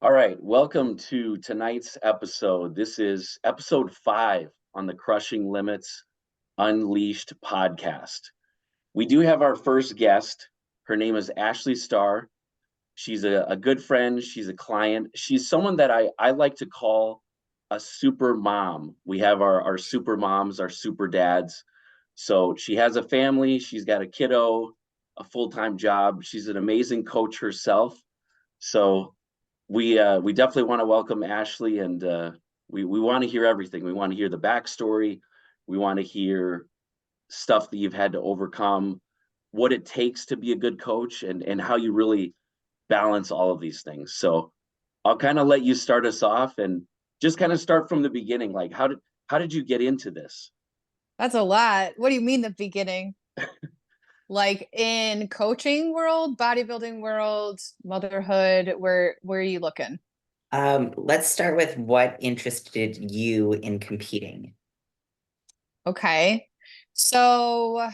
All right, welcome to tonight's episode. This is episode 5 on the Crushing Limits Unleashed podcast. We do have our first guest. Her name is Ashley Starr. She's a good friend. She's a client. She's someone that I like to call a super mom. We have our super moms, our super dads. So she has a family. She's got a kiddo, a full-time job. She's an amazing coach herself. So we definitely want to welcome Ashley, and we want to hear everything. We want to hear the backstory. We want to hear stuff that you've had to overcome, what it takes to be a good coach, and how you really balance all of these things. So I'll kind of let you start us off and just kind of start from the beginning. Like how did you get into this? That's a lot. What do you mean the beginning? Like in coaching world, bodybuilding world, motherhood, where are you looking? Let's start with what interested you in competing. Okay. So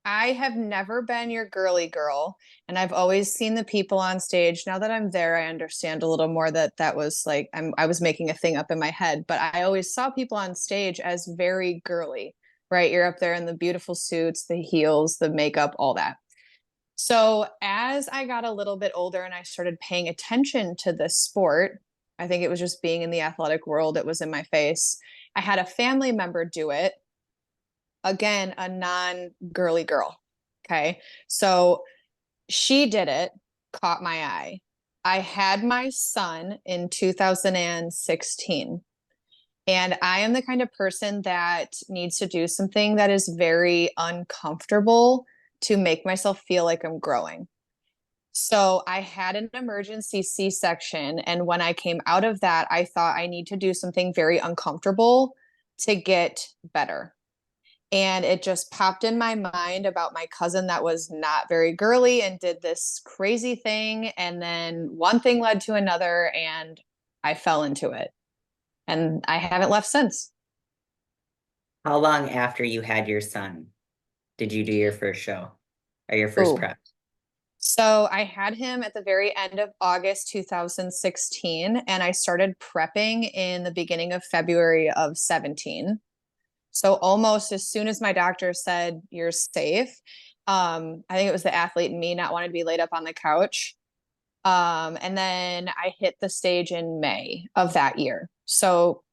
I have never been your girly girl, and I've always seen the people on stage. Now that I'm there, I understand a little more that was like I was making a thing up in my head, but I always saw people on stage as very girly, right? You're up there in the beautiful suits, the heels, the makeup, all that. So as I got a little bit older and I started paying attention to this sport, I think it was just being in the athletic world, it was in my face. I had a family member do it. Again, a non-girly girl. Okay. So she did it, caught my eye. I had my son in 2016. And I am the kind of person that needs to do something that is very uncomfortable to make myself feel like I'm growing. So I had an emergency C-section. And when I came out of that, I thought I need to do something very uncomfortable to get better. And it just popped in my mind about my cousin that was not very girly and did this crazy thing. And then one thing led to another, and I fell into it. And I haven't left since. How long after you had your son did you do your first show or your first Oh, prep? so I had him at the very end of August 2016, and I started prepping in the beginning of February of 17. So almost as soon as my doctor said you're safe, I think it was the athlete in me not wanting to be laid up on the couch. And then I hit the stage in May of that year. So,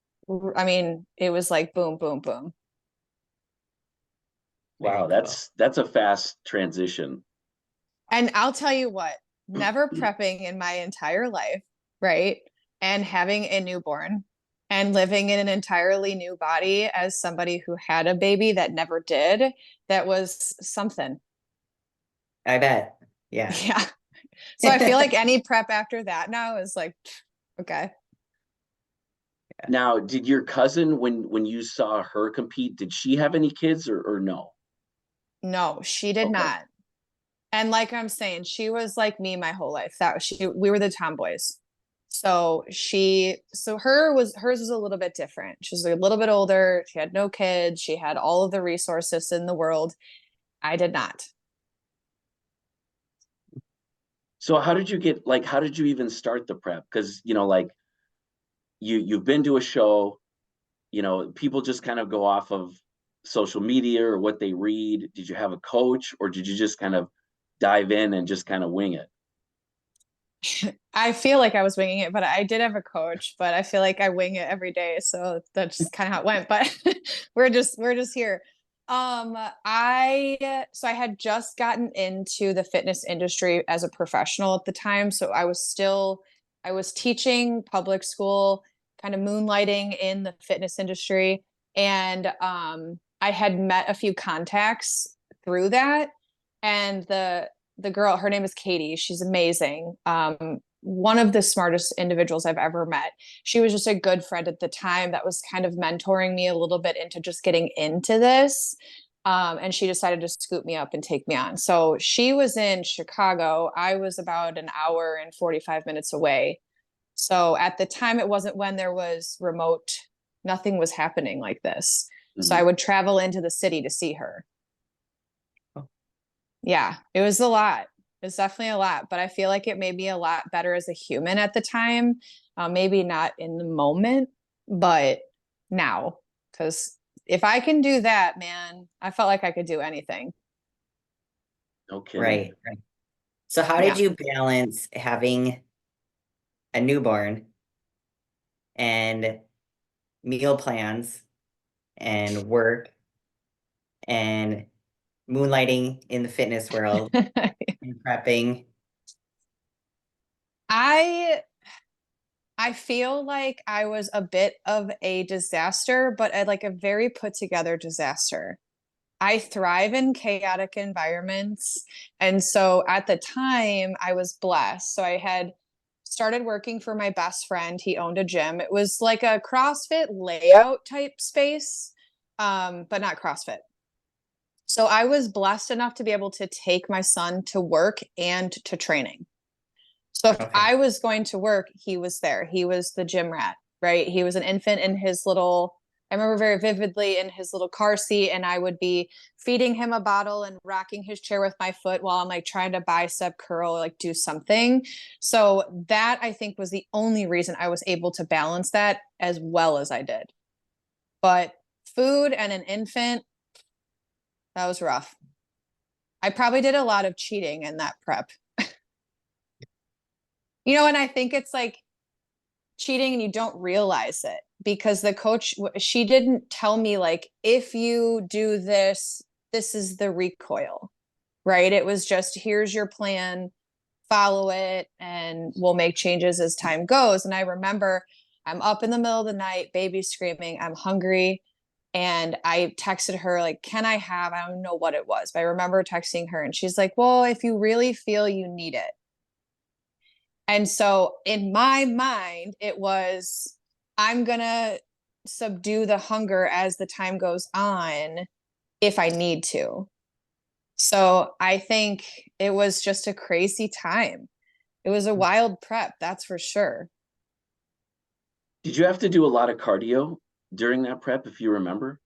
I mean, it was like boom, boom, boom. Wow, Very cool. that's a fast transition. And I'll tell you what, never prepping in my entire life, right? And having a newborn and living in an entirely new body as somebody who had a baby that never did, that was something. I bet. Yeah. Yeah. So I feel like any prep after that now is like, okay. Now, did your cousin, when you saw her compete, did she have any kids or no? No, she did Okay. not. And like I'm saying, she was like me my whole life. We were the tomboys. Hers was a little bit different. She was a little bit older. She had no kids. She had all of the resources in the world. I did not. So how did you even start the prep? Because like you've been to a show, people just kind of go off of social media or what they read. Did you have a coach, or did you just kind of dive in and just kind of wing it? I feel like I was winging it, but I did have a coach, but I feel like I wing it every day. So that's just kind of how it went. But we're just here. I had just gotten into the fitness industry as a professional at the time. So I was teaching public school, kind of moonlighting in the fitness industry. And I had met a few contacts through that. And the girl, her name is Katie. She's amazing. One of the smartest individuals I've ever met. She was just a good friend at the time that was kind of mentoring me a little bit into just getting into this. And she decided to scoop me up and take me on. So she was in Chicago. I was about an hour and 45 minutes away. So at the time, it wasn't when there was remote, nothing was happening like this. So I Mhm. would travel into the city to see her. Yeah, it was a lot. It's definitely a lot, but I feel like it made me a lot better as a human at the time. Maybe not in the moment, but now, because if I can do that, man, I felt like I could do anything. No kidding. Right. So how did Yeah. you balance having a newborn and meal plans and work and moonlighting in the fitness world and prepping? I I feel like I was a bit of a disaster, but like a very put together disaster. I thrive in chaotic environments. And so at the time, I was blessed. So I had started working for my best friend. He owned a gym. It was like a CrossFit layout type space, but not CrossFit. So I was blessed enough to be able to take my son to work and to training. So if Okay. I was going to work, he was there. He was the gym rat, right? He was an infant in his little, I remember very vividly in his little car seat, and I would be feeding him a bottle and rocking his chair with my foot while I'm like trying to bicep curl, like do something. So that I think was the only reason I was able to balance that as well as I did. But food and an infant, that was rough. I probably did a lot of cheating in that prep. And I think it's like cheating and you don't realize it because the coach, she didn't tell me like, if you do this, this is the recoil, right? It was just, here's your plan, follow it, and we'll make changes as time goes. And I remember I'm up in the middle of the night, baby screaming, I'm hungry. And I texted her, like, I don't know what it was, but I remember texting her and she's like, well, if you really feel you need it. And so in my mind, it was, I'm going to subdue the hunger as the time goes on if I need to. So I think it was just a crazy time. It was a wild prep, that's for sure. Did you have to do a lot of cardio during that prep, if you remember?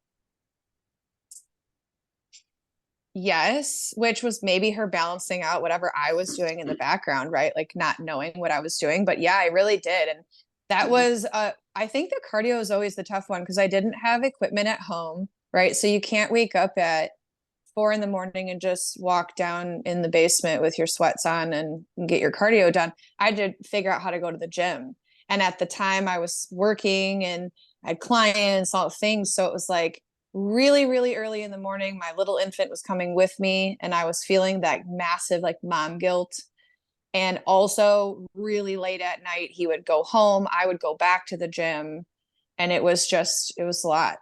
Yes, which was maybe her balancing out whatever I was doing in the background, right? Like not knowing what I was doing. But yeah, I really did. And that was I think the cardio is always the tough one because I didn't have equipment at home, right? So you can't wake up at 4 in the morning and just walk down in the basement with your sweats on and get your cardio done. I had to figure out how to go to the gym. And at the time I was working and I had clients, all things. So it was like really, really early in the morning. My little infant was coming with me and I was feeling that massive like mom guilt. And also really late at night, he would go home. I would go back to the gym. And it was a lot.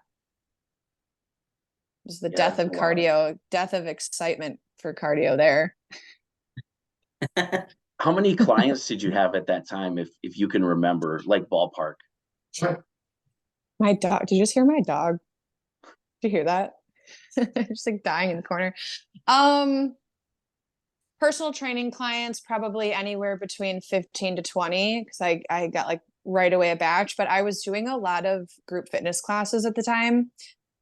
It was the Yeah, death that's of a lot. cardio, death of excitement for cardio there. How many clients did you have at that time, if you can remember, like ballpark? My dog, did you just hear my dog? Did you hear that? Just like dying in the corner. Um, Personal training clients, probably anywhere between 15 to 20, because I got like right away a batch, but I was doing a lot of group fitness classes at the time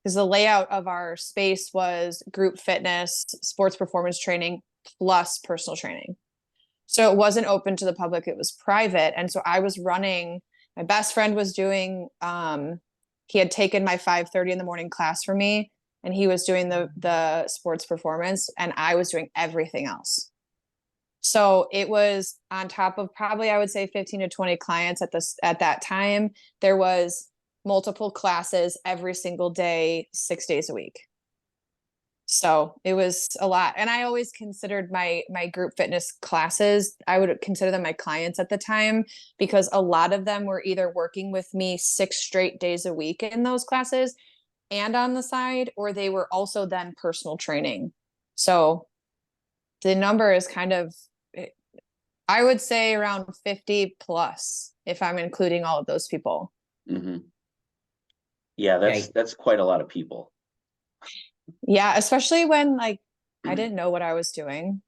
because the layout of our space was group fitness, sports performance training, plus personal training. So it wasn't open to the public, it was private. And so I was running, my best friend was doing, he had taken my 5:30 in the morning class for me and he was doing the sports performance and I was doing everything else. So it was on top of probably I would say 15 to 20 clients at that time. There was multiple classes every single day, 6 days a week. So it was a lot. And I always considered my group fitness classes, I would consider them my clients at the time because a lot of them were either working with me 6 straight days a week in those classes and on the side, or they were also then personal training. So the number is kind of, I would say around 50 plus if I'm including all of those people. Hmm. Yeah, Okay. that's quite a lot of people. Yeah, especially when like I didn't know what I was doing.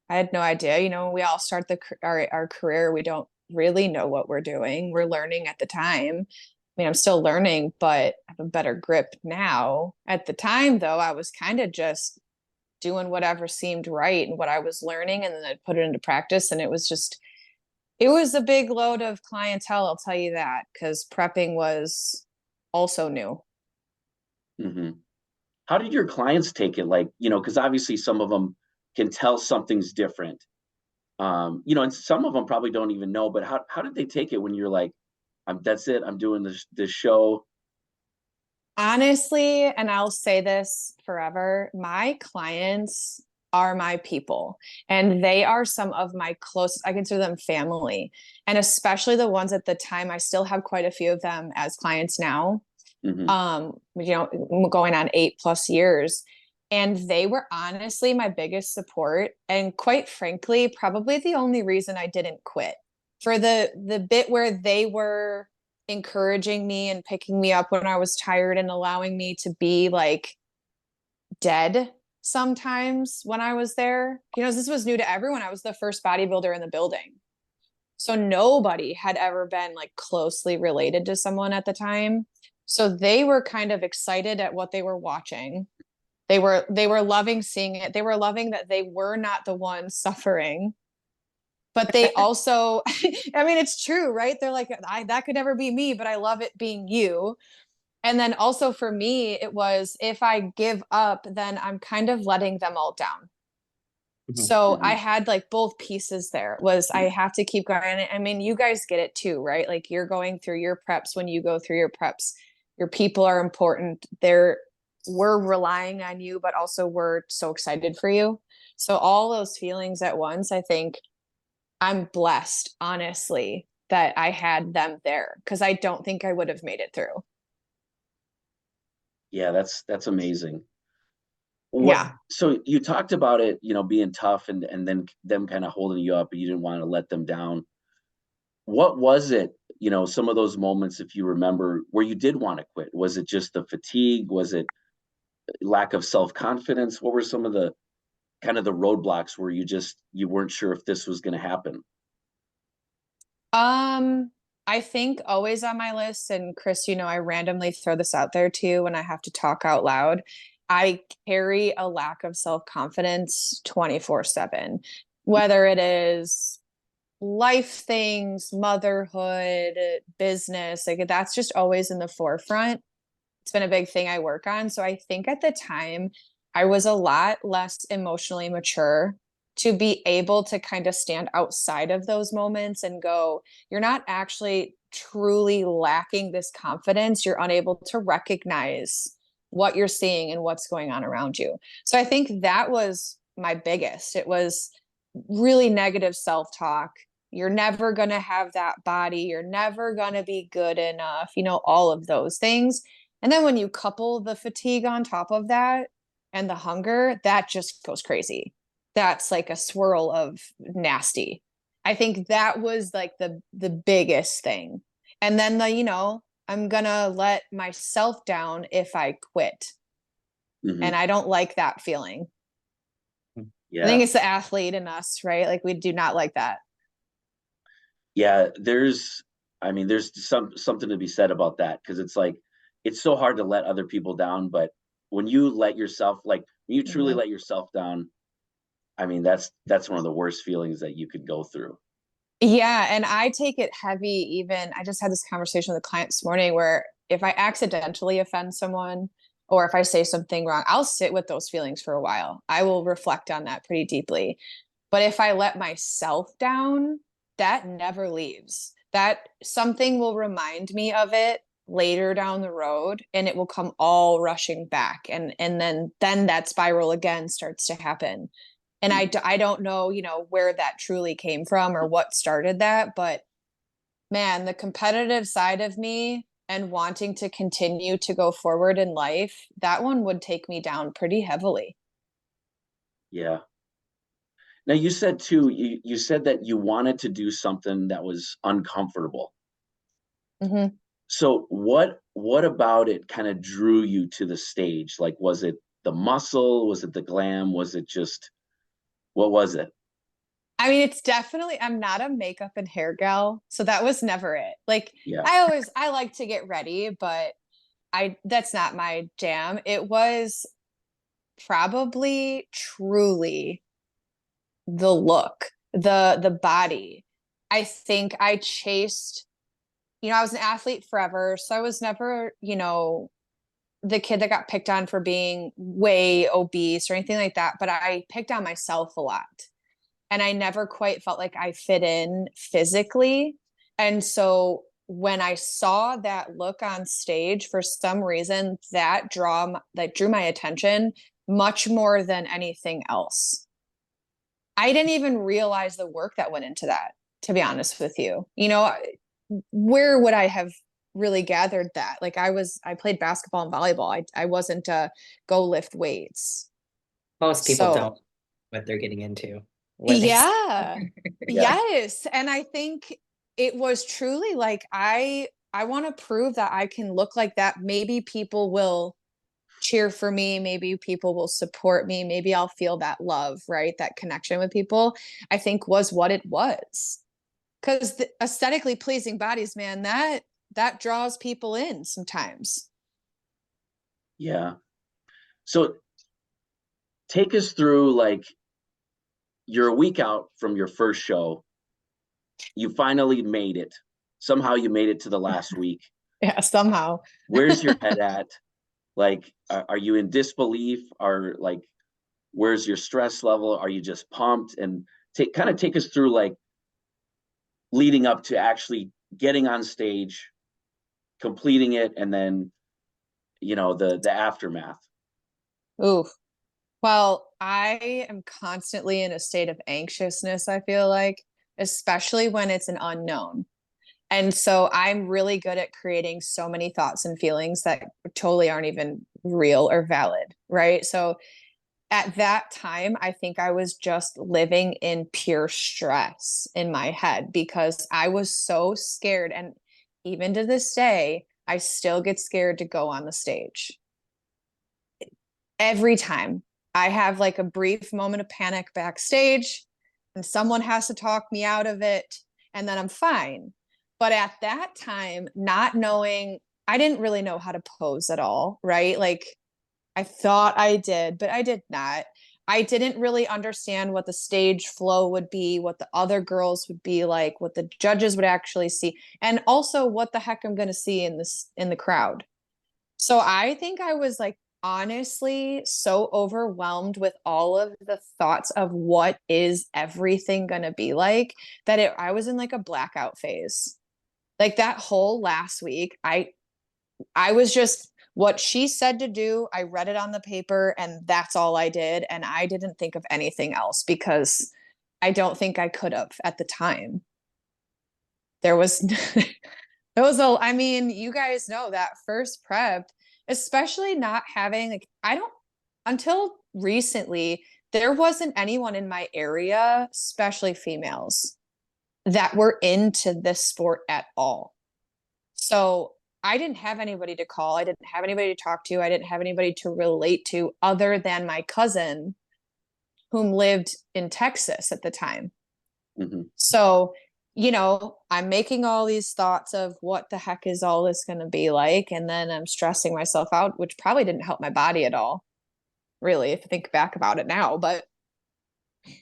I had no idea. When we all start our career, we don't really know what we're doing. We're learning at the time. I mean, I'm still learning, but I have a better grip now. At the time, though, I was kind of just doing whatever seemed right and what I was learning, and then I'd put it into practice. And it was a big load of clientele, I'll tell you that, because prepping was also new. Hmm. How did your clients take it? Like, because obviously some of them can tell something's different. And some of them probably don't even know, but how did they take it when you're like, that's it, I'm doing this show? Honestly, and I'll say this forever, my clients are my people, and they are some of my closest. I consider them family, and especially the ones at the time. I still have quite a few of them as clients now. Hmm. Going on 8+ years. And they were honestly my biggest support. And quite frankly, probably the only reason I didn't quit. For the bit where they were encouraging me and picking me up when I was tired and allowing me to be like dead sometimes when I was there. This was new to everyone. I was the first bodybuilder in the building. So nobody had ever been like closely related to someone at the time. So they were kind of excited at what they were watching. They were loving seeing it. They were loving that they were not the ones suffering. But they also, I mean, it's true, right? They're like, that could never be me, but I love it being you. And then also for me, it was, if I give up, then I'm kind of letting them all down. So I Hmm. had like both pieces there. Was I have to keep going. I mean, you guys get it too, right? Like you're going through your preps. When you go through your preps, your people are important. We're relying on you, but also we're so excited for you. So all those feelings at once, I think I'm blessed, honestly, that I had them there, because I don't think I would have made it through. Yeah, that's amazing. What Yeah. So you talked about it, being tough, and then them kind of holding you up, and you didn't want to let them down. What was it, some of those moments, if you remember, where you did want to quit? Was it just the fatigue? Was it lack of self-confidence? What were some of the kind of the roadblocks where you weren't sure if this was going to happen? Um, I think always on my list, and Chris, I randomly throw this out there too when I have to talk out loud. I carry a lack of self-confidence 24/7, whether it is life things, motherhood, business, like that's just always in the forefront. It's been a big thing I work on. So I think at the time I was a lot less emotionally mature to be able to kind of stand outside of those moments and go, you're not actually truly lacking this confidence. You're unable to recognize what you're seeing and what's going on around you. So I think that was my biggest. It was really negative self-talk. You're never going to have that body. You're never going to be good enough, all of those things. And then when you couple the fatigue on top of that and the hunger, that just goes crazy. That's like a swirl of nasty. I think that was like the biggest thing. And then I'm gonna let myself down if I quit. And Hmm. I don't like that feeling. I think Yeah. it's the athlete in us, right? Like we do not like that. Yeah, there's something to be said about that, because it's like it's so hard to let other people down, but when you let yourself, like when you truly Mhm. let yourself down, that's one of the worst feelings that you could go through. Yeah, and I take it heavy. Even I just had this conversation with a client this morning where if I accidentally offend someone or if I say something wrong, I'll sit with those feelings for a while. I will reflect on that pretty deeply. But if I let myself down, that never leaves. That something will remind me of it later down the road, and it will come all rushing back, and then that spiral again starts to happen. And I don't know, where that truly came from or what started that, but man, the competitive side of me and wanting to continue to go forward in life, that one would take me down pretty heavily. Yeah. Now you said too, you said that you wanted to do something that was uncomfortable. Hmm. So what about it kind of drew you to the stage? Like, was it the muscle? Was it the glam? Was it just, what was it? I mean, it's definitely, I'm not a makeup and hair gal, so that was never it. Like, Yeah. I like to get ready, but that's not my jam. It was, probably truly the look, the body. I think I chased, I was an athlete forever, so I was never, the kid that got picked on for being way obese or anything like that, but I picked on myself a lot. And I never quite felt like I fit in physically. And so when I saw that look on stage, for some reason, that drew my attention much more than anything else. I didn't even realize the work that went into that, to be honest with you. Where would I have really gathered that? Like I played basketball and volleyball. I wasn't go lift weights. Most people So don't what they're getting into. yeah. Yeah. Yes. And I think it was truly like I want to prove that I can look like that. Maybe people will cheer for me, maybe people will support me, maybe I'll feel that love, right? That connection with people, I think was what it was. Cuz the aesthetically pleasing bodies, man, that draws people in sometimes. Yeah. So take us through, like, you're a week out from your first show. You finally made it. Somehow you made it to the last week. Yeah, somehow. Where's your head at? Like, are you in disbelief? Or like, where's your stress level? Are you just pumped? And take us through, like, leading up to actually getting on stage, completing it, and then the aftermath. Ooh. Well, I am constantly in a state of anxiousness, I feel like, especially when it's an unknown. And so I'm really good at creating so many thoughts and feelings that totally aren't even real or valid, right? So at that time, I think I was just living in pure stress in my head because I was so scared. And even to this day, I still get scared to go on the stage. Every time I have like a brief moment of panic backstage and someone has to talk me out of it, and then I'm fine. But at that time, not knowing, I didn't really know how to pose at all, right? Like I thought I did, but I did not. I didn't really understand what the stage flow would be, what the other girls would be like, what the judges would actually see, and also what the heck I'm going to see in the crowd. So I think I was like honestly so overwhelmed with all of the thoughts of what is everything going to be like that I was in like a blackout phase. Like that whole last week, I was just what she said to do. I read it on the paper and that's all I did. And I didn't think of anything else because I don't think I could have at the time. There was, I mean, you guys know that first prep, especially not having, like, I don't, until recently, there wasn't anyone in my area, especially females, that were into this sport at all. So I didn't have anybody to call. I didn't have anybody to talk to. I didn't have anybody to relate to other than my cousin, whom lived in Texas at the time. Mm-hmm. So, I'm making all these thoughts of what the heck is all this going to be like. And then I'm stressing myself out, which probably didn't help my body at all, really, if I think back about it now.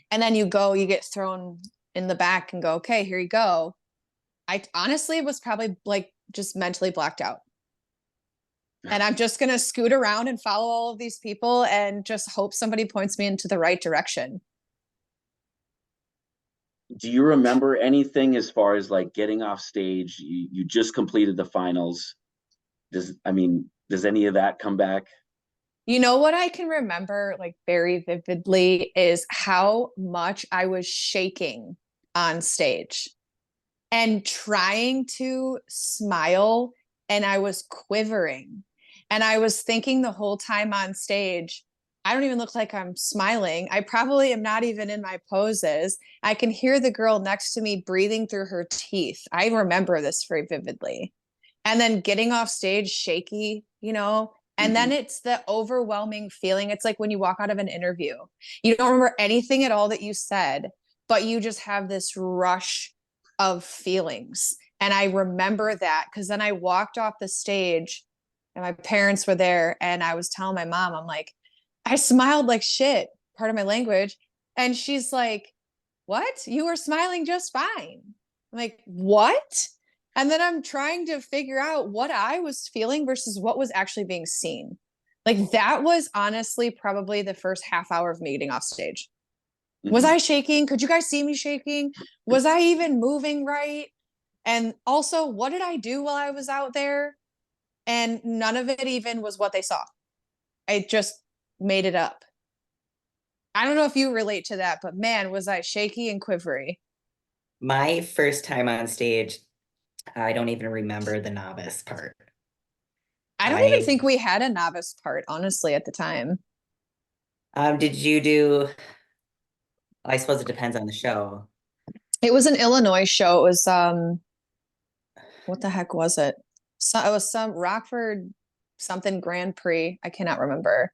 And then you get thrown in the back and go, okay, here you go. I honestly was probably like just mentally blacked out. And I'm just going to scoot around and follow all of these people and just hope somebody points me into the right direction. Do you remember anything as far as like getting off stage? You just completed the finals. Does any of that come back? You know what I can remember like very vividly is how much I was shaking on stage and trying to smile, and I was quivering. And I was thinking the whole time on stage, I don't even look like I'm smiling. I probably am not even in my poses. I can hear the girl next to me breathing through her teeth. I remember this very vividly. And then getting off stage shaky, and then Mm-hmm. it's the overwhelming feeling. It's like when you walk out of an interview, you don't remember anything at all that you said, but you just have this rush of feelings. And I remember that because then I walked off the stage and my parents were there and I was telling my mom, I'm like, I smiled like shit, part of my language. And she's like, what? You were smiling just fine. I'm like, what? And then I'm trying to figure out what I was feeling versus what was actually being seen. Like that was honestly probably the first half hour of me getting off stage. Was Mhm. I shaking? Could you guys see me shaking? Was I even moving right? And also, what did I do while I was out there? And none of it even was what they saw. I just made it up. I don't know if you relate to that, but man, was I shaky and quivery. My first time on stage, I don't even remember the novice part. I don't even I think we had a novice part, honestly, at the time. did you do, I suppose it depends on the show. It was an Illinois show. It was what the heck was it? So it was some Rockford something Grand Prix. I cannot remember.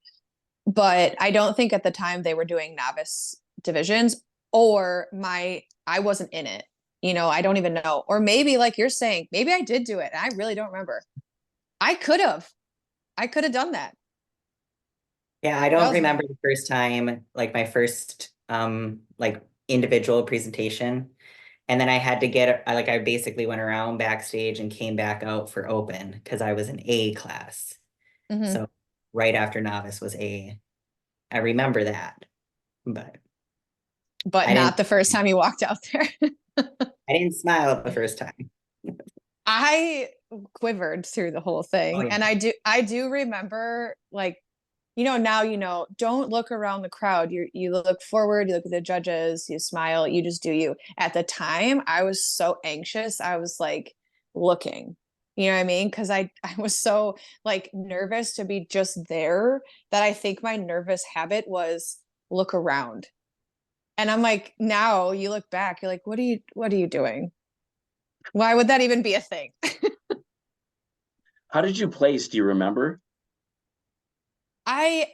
But I don't think at the time they were doing novice divisions or I wasn't in it. I don't even know. Or maybe like you're saying, maybe I did do it and I really don't remember. I could have. I could have done that. Yeah, I That don't was remember the first time, like my first like individual presentation. And then I had to I basically went around backstage and came back out for open because I was in A class. mhm. So right after novice was A. I remember that, but But I not didn't the first time you walked out there. I didn't smile the first time. I quivered through the whole Oh thing. yeah. And I do remember like, now don't look around the crowd. You look forward, you look at the judges, you smile, you just do you. At the time, I was so anxious. I was like looking. You know what I mean? Because I was so like nervous to be just there that I think my nervous habit was look around. And I'm like, now you look back, you're like, what are you doing? Why would that even be a thing? How did you place? Do you remember? I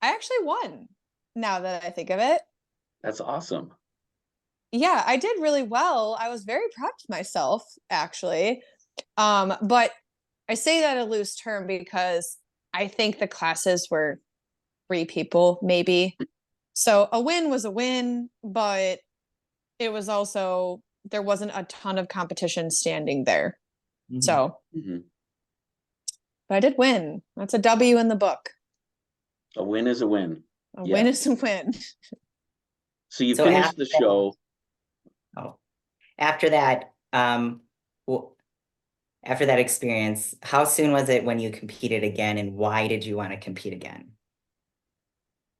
I actually won now that I think of it. That's awesome. Yeah, I did really well. I was very proud of myself, actually. But I say that a loose term because I think the classes were three people, maybe. So a win was a win, but it was also there wasn't a ton of competition standing there. Mhm. So, Mhm. but I did win. That's a W in the book. A win is a win. A win Yeah. is a win. So you So finished the show. oh, after that, after that experience, how soon was it when you competed again, and why did you want to compete again?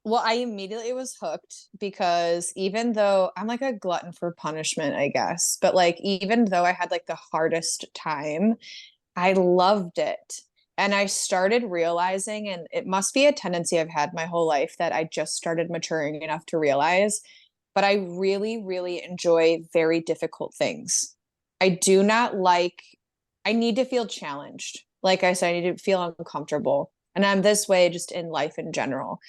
Well, I immediately was hooked because even though I'm like a glutton for punishment, I guess, but like even though I had like the hardest time, I loved it. And I started realizing, and it must be a tendency I've had my whole life that I just started maturing enough to realize, but I really, really enjoy very difficult things. I do not like, I need to feel challenged. Like I said, I need to feel uncomfortable. And I'm this way just in life in general.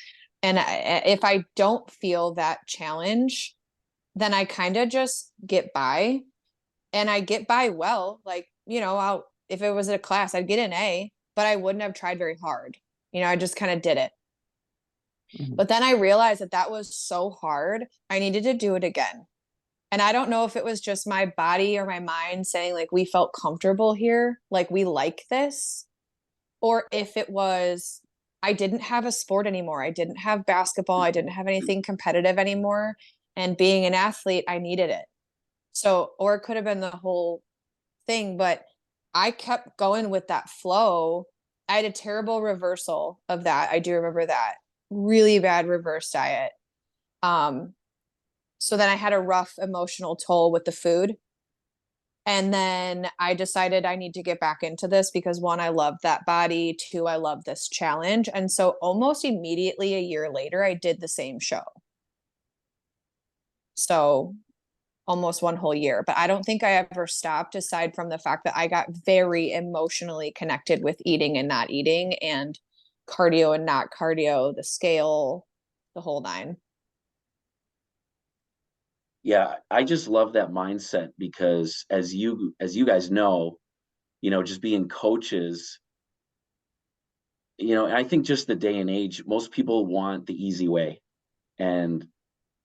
And if I don't feel that challenge, then I kind of just get by and I get by well. Like, if it was a class, I'd get an A, but I wouldn't have tried very hard. I just kind of did it. Mhm. But then I realized that that was so hard. I needed to do it again. And I don't know if it was just my body or my mind saying, like, we felt comfortable here, like, we like this, or if it was, I didn't have a sport anymore. I didn't have basketball. I didn't have anything competitive anymore. And being an athlete, I needed it. So, or it could have been the whole thing, but I kept going with that flow. I had a terrible reversal of that. I do remember that. Really bad reverse diet. Um, so then I had a rough emotional toll with the food. And then I decided I need to get back into this because one, I love that body. Two, I love this challenge. And so almost immediately a year later, I did the same show. So almost one whole year. But I don't think I ever stopped aside from the fact that I got very emotionally connected with eating and not eating and cardio and not cardio, the scale, the whole nine. Yeah, I just love that mindset because as you guys know, just being coaches, I think just the day and age, most people want the easy way, and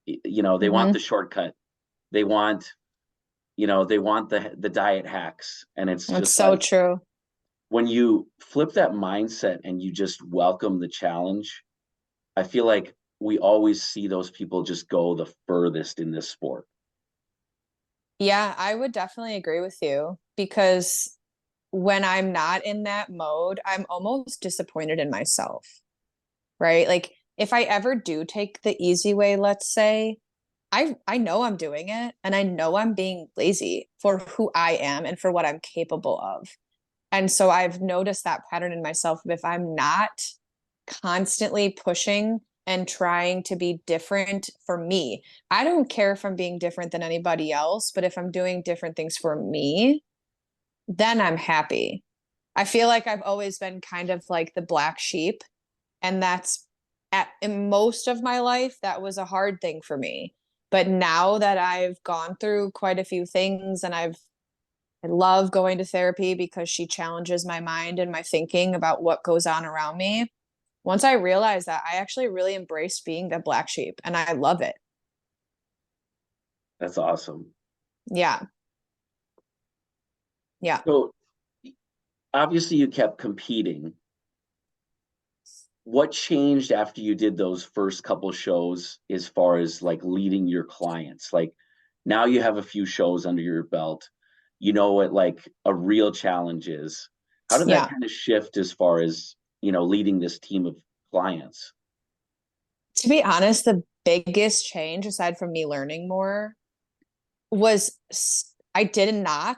they want the shortcut. They want, they want the diet hacks, and it's That's just so like true. when you flip that mindset and you just welcome the challenge, I feel like we always see those people just go the furthest in this sport. Yeah, I would definitely agree with you because when I'm not in that mode, I'm almost disappointed in myself, right? Like if I ever do take the easy way, let's say, I know I'm doing it and I know I'm being lazy for who I am and for what I'm capable of. And so I've noticed that pattern in myself. If I'm not constantly pushing and trying to be different for me, I don't care if I'm being different than anybody else, but if I'm doing different things for me, then I'm happy. I feel like I've always been kind of like the black sheep. And that's in most of my life, that was a hard thing for me. But now that I've gone through quite a few things and I love going to therapy because she challenges my mind and my thinking about what goes on around me. Once I realized that, I actually really embraced being the black sheep and I love it. That's awesome. Yeah. Yeah. So obviously you kept competing. What changed after you did those first couple shows as far as like leading your clients? Like now you have a few shows under your belt. You know what like a real challenge is. How did that Yeah. kind of shift as far as, leading this team of clients? To be honest, the biggest change, aside from me learning more, was I did not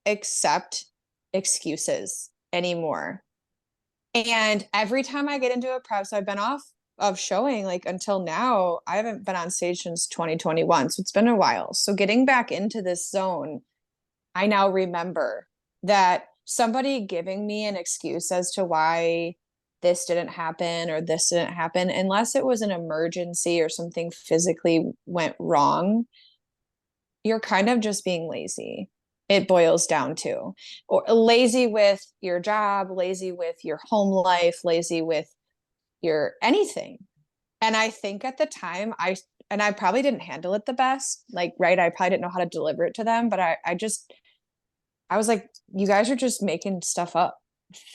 accept excuses anymore. And every time I get into a prep, so I've been off of showing like until now, I haven't been on stage since 2021. So it's been a while. So getting back into this zone, I now remember that somebody giving me an excuse as to why this didn't happen or this didn't happen, unless it was an emergency or something physically went wrong, you're kind of just being lazy. It boils down to, or lazy with your job, lazy with your home life, lazy with your anything. And I think at the time I probably didn't handle it the best. Like, right, I probably didn't know how to deliver it to them, but I was like, you guys are just making stuff up.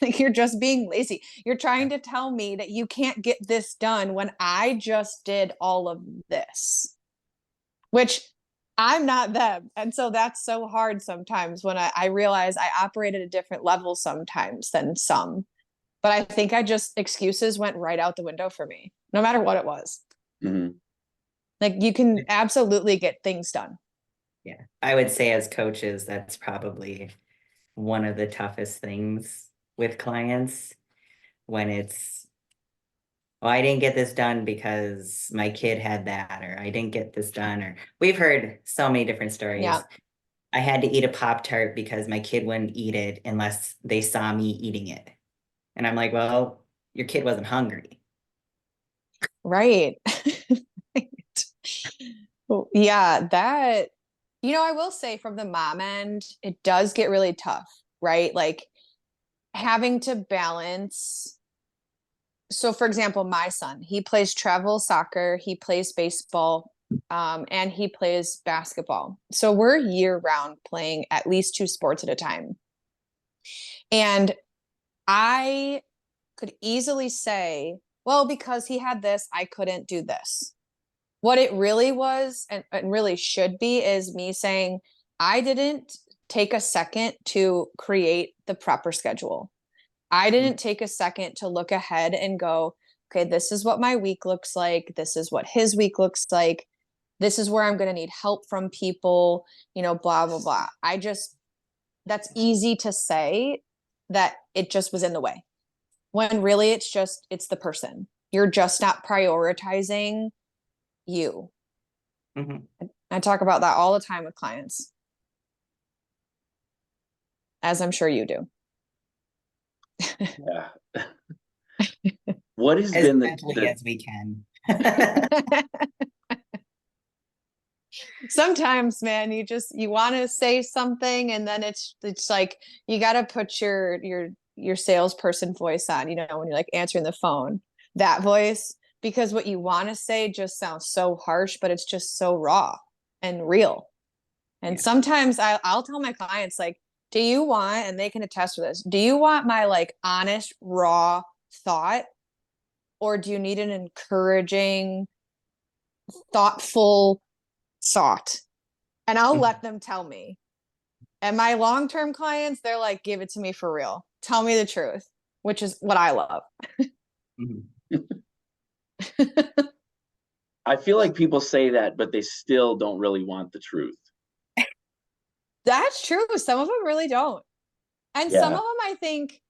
Like you're just being lazy. You're trying to tell me that you can't get this done when I just did all of this, which I'm not them. And so that's so hard sometimes when I realize I operate at a different level sometimes than some. But I think excuses went right out the window for me, no matter what it was. Mm-hmm. Like you can absolutely get things done. Yeah, I would say as coaches, that's probably one of the toughest things with clients when it's, oh, I didn't get this done because my kid had that, or I didn't get this done, or we've heard so many different stories. Yeah. I had to eat a Pop-Tart because my kid wouldn't eat it unless they saw me eating it. And I'm like, well, your kid wasn't hungry. Right. Yeah, I will say from the mom end, it does get really tough, right? Like having to balance. So, for example, my son, he plays travel soccer, he plays baseball, and he plays basketball. So we're year round playing at least two sports at a time. And I could easily say, well, because he had this, I couldn't do this. What it really was and really should be is me saying, I didn't take a second to create the proper schedule. I didn't take a second to look ahead and go, okay, this is what my week looks like. This is what his week looks like. This is where I'm going to need help from people, blah, blah, blah. That's easy to say that it just was in the way when really it's the person. You're just not prioritizing you. Mhm. I talk about that all the time with clients, as I'm sure you do. Yeah. What has As been gently as we can. Sometimes, man, you want to say something and then it's like you got to put your your salesperson voice on, you know, when you're like answering the phone, that voice, because what you want to say just sounds so harsh, but it's just so raw and real. And sometimes I'll tell my clients, like, do you want, and they can attest to this, do you want my like honest, raw thought, or do you need an encouraging, thoughtful thought? And I'll let them tell me. And my long-term clients, they're like, give it to me for real. Tell me the truth, which is what I love. I feel like people say that, but they still don't really want the truth. That's true. Some of them really don't. And some of Yeah. them, I think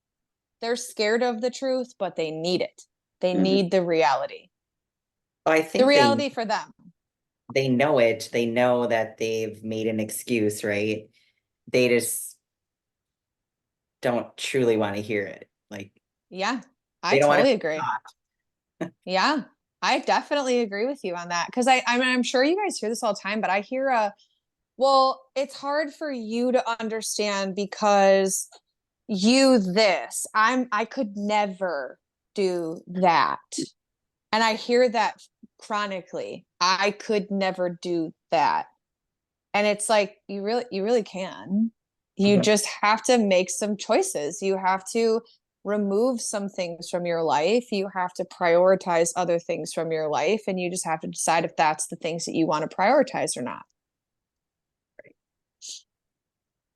they're scared of the truth, but they need it. They Mhm. need the reality. I The think reality for them. they know it. They know that they've made an excuse, right? They just don't truly want to hear it. Like, Yeah, I they don't want totally to agree. talk. Yeah, I definitely agree with you on that. Because I mean, I'm sure you guys hear this all the time, but I hear well, it's hard for you to understand because you this. I could never do that. And I hear that chronically. I could never do that. And it's like you really can. You just have to make some choices. You have to remove some things from your life. You have to prioritize other things from your life, and you just have to decide if that's the things that you want to prioritize or not.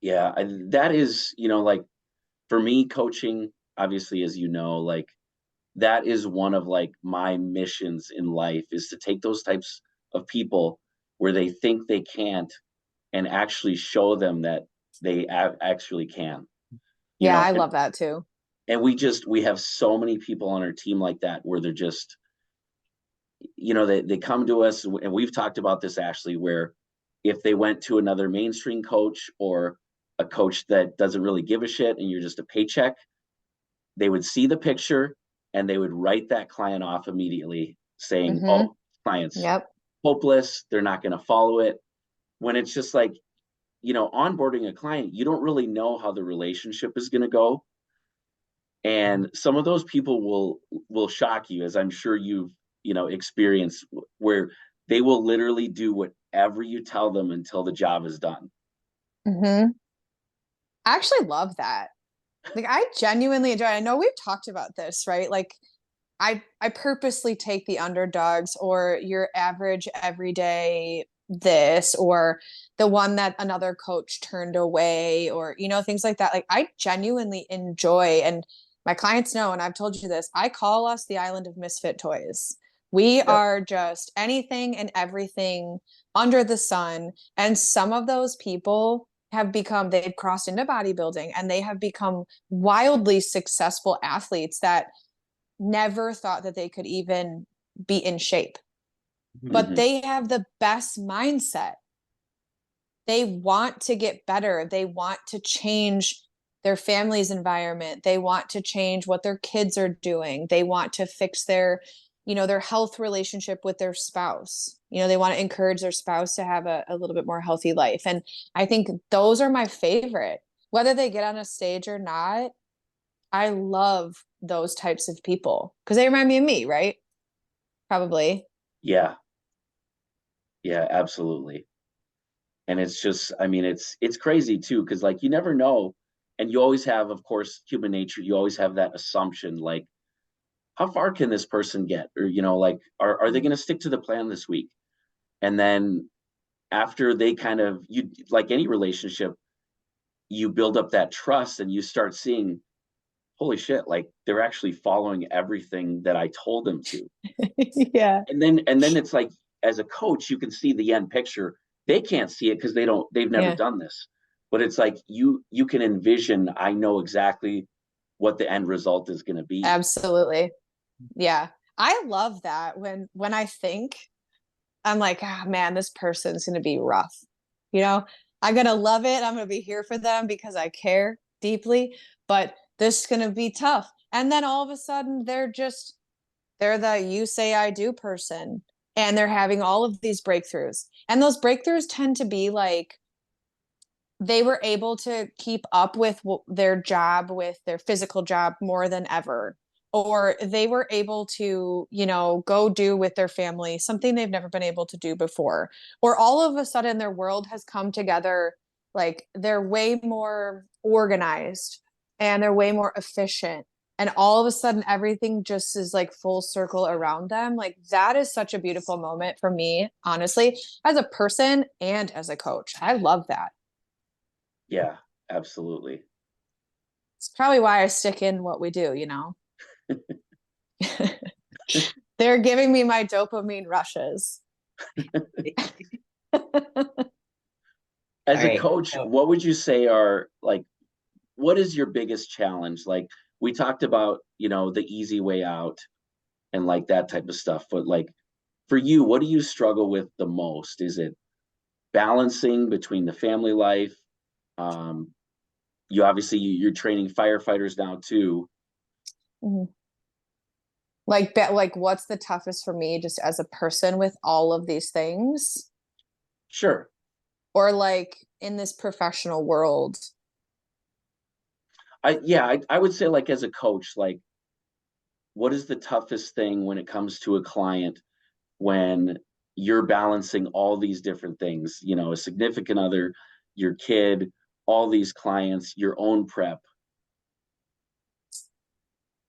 Yeah, that is, like for me, coaching, obviously, as you know, like that is one of like my missions in life is to take those types of people where they think they can't and actually show them that they actually can. You Yeah, know, I and, love that too. and we have so many people on our team like that where they're just, they come to us, and we've talked about this, Ashley, where if they went to another mainstream coach or a coach that doesn't really give a shit and you're just a paycheck, they would see the picture and they would write that client off immediately saying, Mm-hmm. oh, client's Yep. hopeless, they're not going to follow it. When it's just like, onboarding a client, you don't really know how the relationship is going to go. And some of those people will shock you, as I'm sure you've, experienced, where they will literally do whatever you tell them until the job is done. Mm-hmm. I actually love that. Like I genuinely enjoy it. I know we've talked about this, right? Like I purposely take the underdogs or your average everyday this or the one that another coach turned away or things like that. Like I genuinely enjoy, and my clients know, and I've told you this, I call us the island of misfit toys. We Yep. are just anything and everything under the sun, and some of those people they've crossed into bodybuilding and they have become wildly successful athletes that never thought that they could even be in shape. But Mhm. they have the best mindset. They want to get better. They want to change their family's environment. They want to change what their kids are doing. They want to fix their health relationship with their spouse. They want to encourage their spouse to have a little bit more healthy life. And I think those are my favorite. Whether they get on a stage or not, I love those types of people because they remind me of me, right? Probably. Yeah. Yeah, absolutely. And it's just, I mean, it's crazy too, because like you never know. And you always have, of course, human nature, you always have that assumption, like, how far can this person get? Or, like, are they going to stick to the plan this week? And then after they kind of, you like any relationship, you build up that trust and you start seeing, holy shit, like they're actually following everything that I told them to. Yeah. And then it's like, as a coach, you can see the end picture. They can't see it because they've never Yeah. done this. But it's like you can envision, I know exactly what the end result is going to be. Absolutely. Yeah. I love that when I think I'm like, ah, man, this person's going to be rough. You know, I'm going to love it. I'm going to be here for them because I care deeply, but this is going to be tough. And then all of a sudden they're the you say I do person, and they're having all of these breakthroughs. And those breakthroughs tend to be like they were able to keep up with their job, with their physical job more than ever. Or they were able to, go do with their family something they've never been able to do before. Or all of a sudden their world has come together, like they're way more organized and they're way more efficient. And all of a sudden everything just is like full circle around them. Like that is such a beautiful moment for me, honestly, as a person and as a coach. I love that. Yeah, absolutely. It's probably why I stick in what we do, They're giving me my dopamine rushes. As a right. coach, So, what would you say are like, what is your biggest challenge? Like we talked about, the easy way out and like that type of stuff, but like for you, what do you struggle with the most? Is it balancing between the family life? Um, you obviously you're training firefighters now too. Mhm. Like what's the toughest for me just as a person with all of these things? Sure. Or like in this professional world? I would say like as a coach, like what is the toughest thing when it comes to a client when you're balancing all these different things, a significant other, your kid, all these clients, your own prep?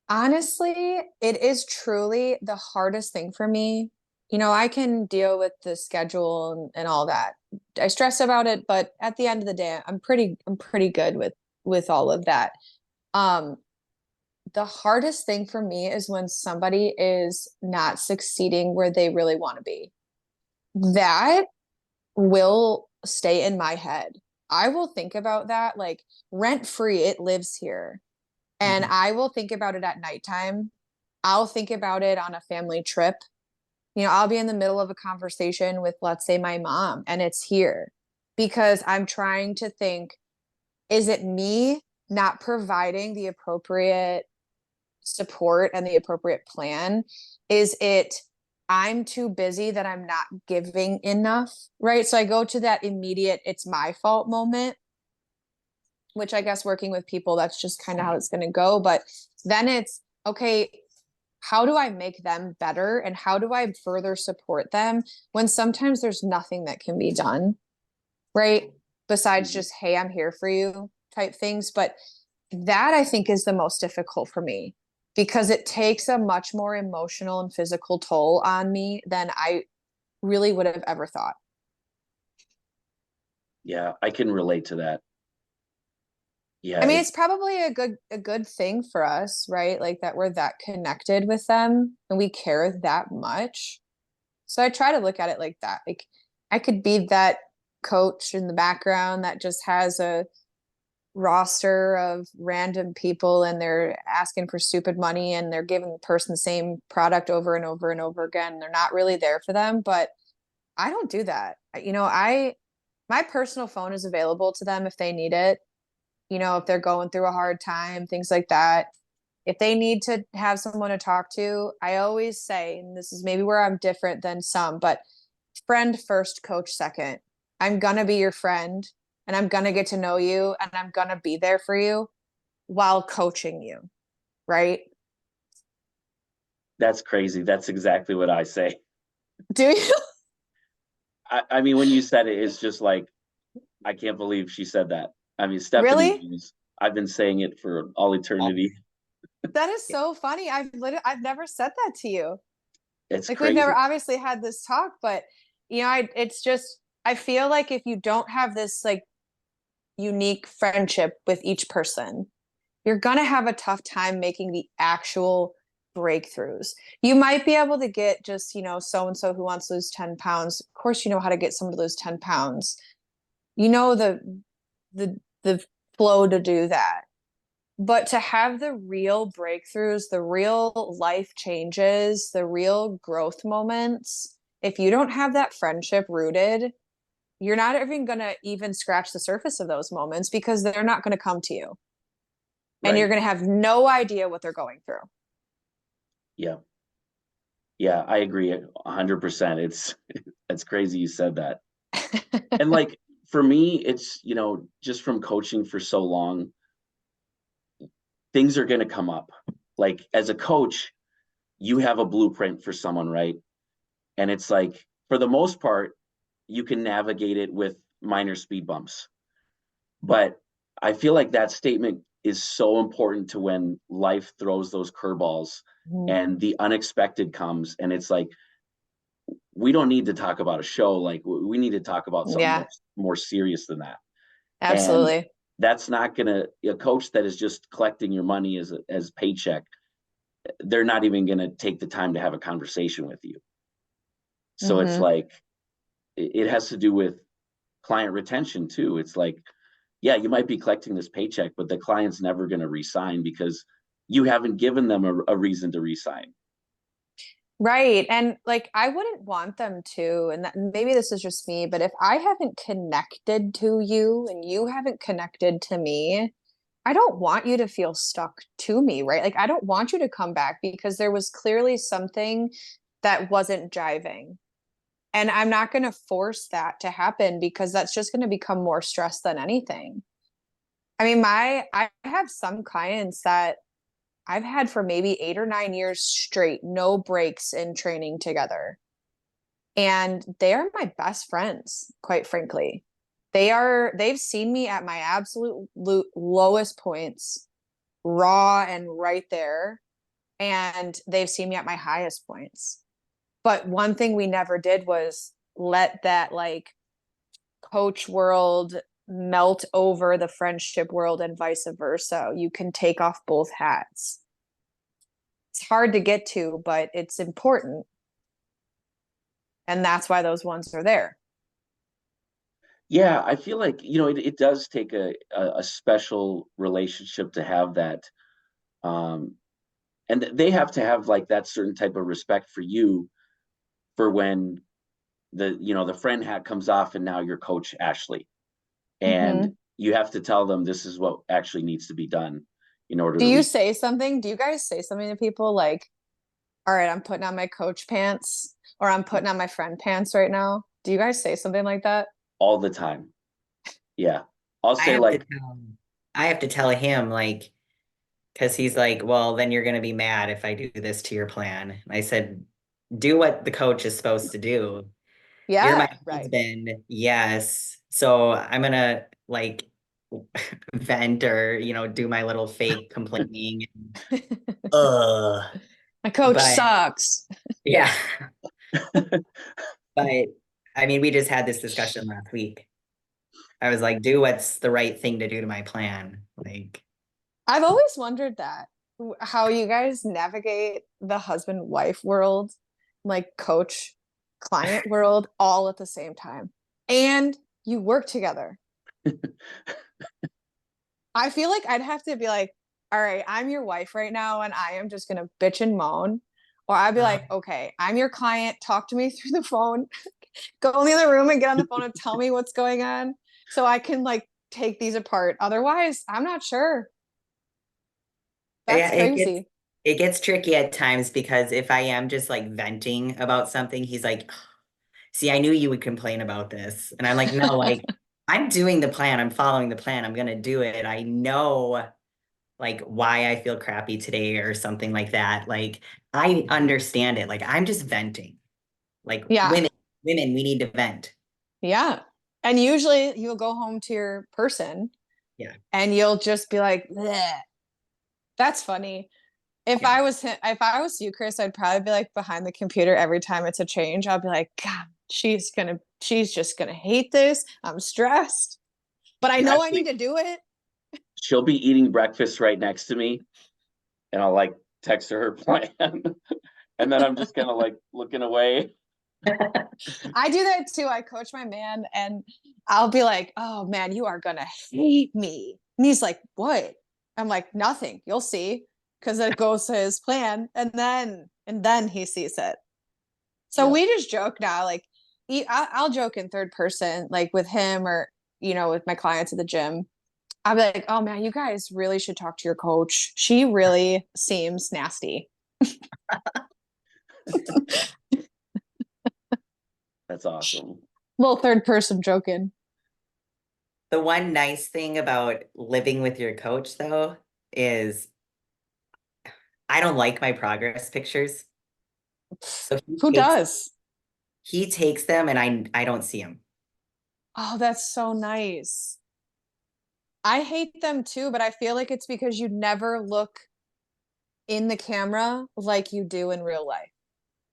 Honestly, it is truly the hardest thing for me. I can deal with the schedule and all that. I stress about it, but at the end of the day, I'm pretty good with all of that. Um, the hardest thing for me is when somebody is not succeeding where they really want to be. That will stay in my head. I will think about that like rent free. It lives here. And mhm. I will think about it at nighttime. I'll think about it on a family trip. I'll be in the middle of a conversation with, let's say, my mom, and it's here because I'm trying to think, is it me not providing the appropriate support and the appropriate plan? Is it I'm too busy that I'm not giving enough? Right. So I go to that immediate, it's my fault moment, which I guess working with people, that's just kind of how it's going to go. But then it's okay, how do I make them better and how do I further support them when sometimes there's nothing that can be done, right? Besides Mhm. just, hey, I'm here for you type things. But that I think is the most difficult for me because it takes a much more emotional and physical toll on me than I really would have ever thought. Yeah, I can relate to that. Yeah, I mean, it's probably a good thing for us, right? Like that we're that connected with them and we care that much. So I try to look at it like that. Like I could be that coach in the background that just has a roster of random people and they're asking for stupid money and they're giving the person the same product over and over and over again. They're not really there for them, but I don't do that. I my personal phone is available to them if they need it. If they're going through a hard time, things like that. If they need to have someone to talk to, I always say, and this is maybe where I'm different than some, but friend first, coach second. I'm going to be your friend and I'm going to get to know you and I'm going to be there for you while coaching you. Right. that's crazy. That's exactly what I say. Do you? I mean, when you said it, it's just like, I can't believe she said that. I mean, Stephanie Really? knows. I've been saying it for all eternity. That is so funny. I've never said that to you. It's Like we've never crazy. obviously had this talk, but it's just I feel like if you don't have this like unique friendship with each person, you're going to have a tough time making the actual breakthroughs. You might be able to get just, so and so who wants to lose 10 pounds. Of course, you know how to get someone to lose 10 pounds. You know the flow to do that. But to have the real breakthroughs, the real life changes, the real growth moments, if you don't have that friendship rooted, you're not even going to even scratch the surface of those moments because they're not going to come to you and you're Right. going to have no idea what they're going through. Yeah. Yeah, I agree 100%. It's crazy you said that. And like for me, it's, just from coaching for so long, things are going to come up. Like as a coach, you have a blueprint for someone, right? And it's like, for the most part, you can navigate it with minor speed bumps. But I feel like that statement is so important to when life throws those curveballs and the unexpected comes. And it's like, we don't need to talk about a show. Like we need to talk about something Yeah, more serious than that. And absolutely. that's not gonna, a coach that is just collecting your money as paycheck, they're not even gonna take the time to have a conversation with you. So it's Mm-hmm. like it has to do with client retention too. It's like, yeah, you might be collecting this paycheck, but the client's never going to resign because you haven't given them a reason to resign. Right. And like, I wouldn't want them to, and that, maybe this is just me, but if I haven't connected to you and you haven't connected to me, I don't want you to feel stuck to me, right? Like, I don't want you to come back because there was clearly something that wasn't jiving. And I'm not going to force that to happen because that's just going to become more stress than anything. I mean, I have some clients that I've had for maybe 8 or 9 years straight, no breaks in training together. And they are my best friends, quite frankly. They've seen me at my absolute lowest points, raw and right there. And they've seen me at my highest points. But one thing we never did was let that like coach world melt over the friendship world and vice versa. You can take off both hats. It's hard to get to, but it's important. And that's why those ones are there. Yeah, I feel like, it does take a special relationship to have that. Um, and they have to have like that certain type of respect for you for when the friend hat comes off and now you're coach Ashley. And Mm-hmm. you have to tell them this is what actually needs to be done in order Do to you reach say something? Do you guys say something to people like, all right, I'm putting on my coach pants or I'm putting on my friend pants right now? Do you guys say something like that? all the time? Yeah. I'll I say have to like, tell I have to tell him like because he's like, well, then you're gonna be mad if I do this to your plan. And I said, do what the coach is supposed to do. You're my Yeah, right. husband, yes. So I'm gonna like vent or do my little fake complaining. Uh, My coach but sucks. yeah, but I mean, we just had this discussion last week. I was like, do what's the right thing to do to my plan. Like, I've always wondered that how you guys navigate the husband wife world, like coach client world, all at the same time. And you work together. I feel like I'd have to be like, all right, I'm your wife right now, and I am just going to bitch and moan. Or I'd be like, okay, I'm your client. Talk to me through the phone. Go in the other room and get on the phone and tell me what's going on so I can like take these apart. Otherwise, I'm not sure. That's yeah, crazy. it gets tricky at times because if I am just like venting about something, he's like, see, I knew you would complain about this. And I'm like, no, like I'm doing the plan. I'm following the plan. I'm gonna do it. I know like why I feel crappy today or something like that. Like I understand it. Like I'm just venting. Like Yeah. women, we need to vent. Yeah. And usually you'll go home to your person Yeah. and you'll just be like, bleh. That's funny. Yeah. If I was you, Chris, I'd probably be like behind the computer every time it's a change. I'll be like, God, she's just gonna hate this. I'm stressed, but I know I actually, need to do it. she'll be eating breakfast right next to me, and I'll like text her plan, and then I'm just kind of like looking away. I do that too. I coach my man and I'll be like, oh man, you are gonna hate me. And he's like, what? I'm like, nothing. You'll see. Because it goes to his plan. And then he sees it. So Yeah. we just joke now. Like I'll joke in third person, like with him or, with my clients at the gym. I'll be like, oh man, you guys really should talk to your coach. She really seems nasty. That's awesome. Little third person joking. The one nice thing about living with your coach, though, is I don't like my progress pictures. So Who does? he takes them and I don't see them. Oh, that's so nice. I hate them too, but I feel like it's because you never look in the camera like you do in real life.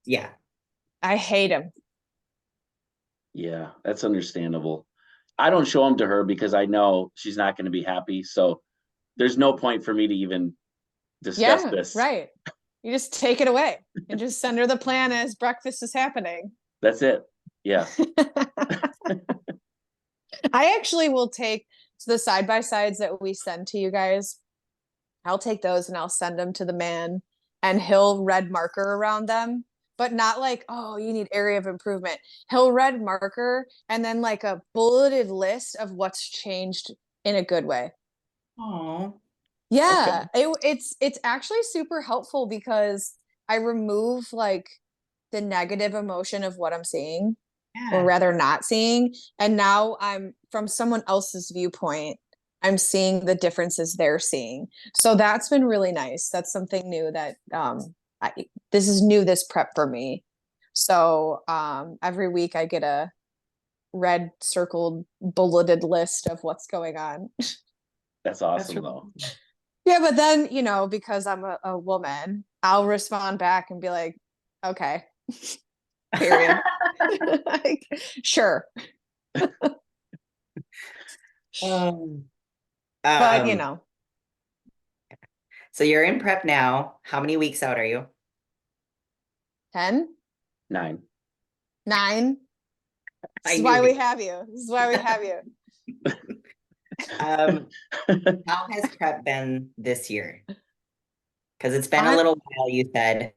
Yeah. I hate them. Yeah, that's understandable. I don't show them to her because I know she's not going to be happy. So there's no point for me to even discuss Yeah, this. right. You just take it away and just send her the plan as breakfast is happening. That's it. Yeah. I actually will take the side by sides that we send to you guys. I'll take those and I'll send them to the man, and he'll red marker around them, but not like, oh, you need area of improvement. He'll red marker and then like a bulleted list of what's changed in a good way. Oh. Yeah, it's actually super helpful because I remove like the negative emotion of what I'm seeing, or Yeah. rather not seeing, and now I'm from someone else's viewpoint. I'm seeing the differences they're seeing. So that's been really nice. That's something new that this is new, this prep for me. So every week I get a red circled bulleted list of what's going on. That's awesome, though. Yeah, but then, because I'm a woman, I'll respond back and be like, okay, period. Like, sure. Um, But, um, so you're in prep now. How many weeks out are you? 10, 9. 9. This I is knew why we it. have you. This is why we have you. How has prep been this year? Because it's been a I, little while, you said.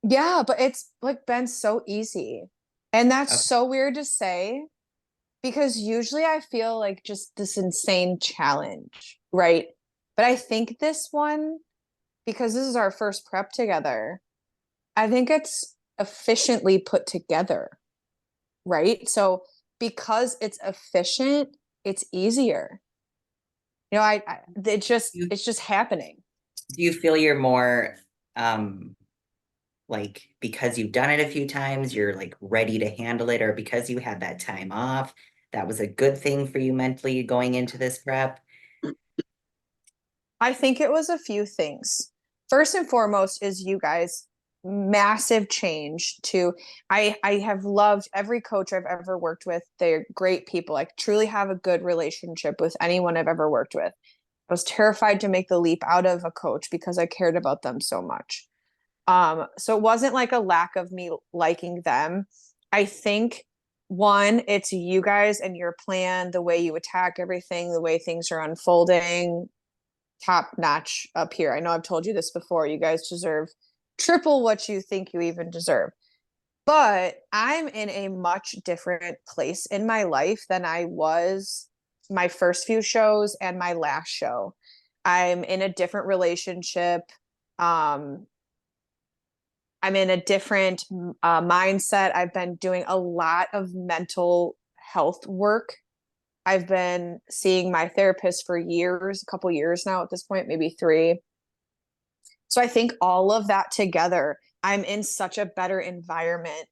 yeah, but it's like been so easy. And that's Okay. so weird to say because usually I feel like just this insane challenge, right? But I think this one, because this is our first prep together, I think it's efficiently put together, right? So because it's efficient, it's easier. You, it's just happening. do you feel you're more like because you've done it a few times, you're like ready to handle it, or because you had that time off, that was a good thing for you mentally going into this prep? I think it was a few things. First and foremost is you guys massive change to I have loved every coach I've ever worked with. They're great people. I truly have a good relationship with anyone I've ever worked with. I was terrified to make the leap out of a coach because I cared about them so much. So it wasn't like a lack of me liking them. I think one, it's you guys and your plan, the way you attack everything, the way things are unfolding, top notch up here. I know I've told you this before. You guys deserve triple what you think you even deserve. But I'm in a much different place in my life than I was my first few shows and my last show. I'm in a different relationship. Um, I'm in a different mindset. I've been doing a lot of mental health work. I've been seeing my therapist for years, a couple years now at this point, maybe 3. So I think all of that together, I'm in such a better environment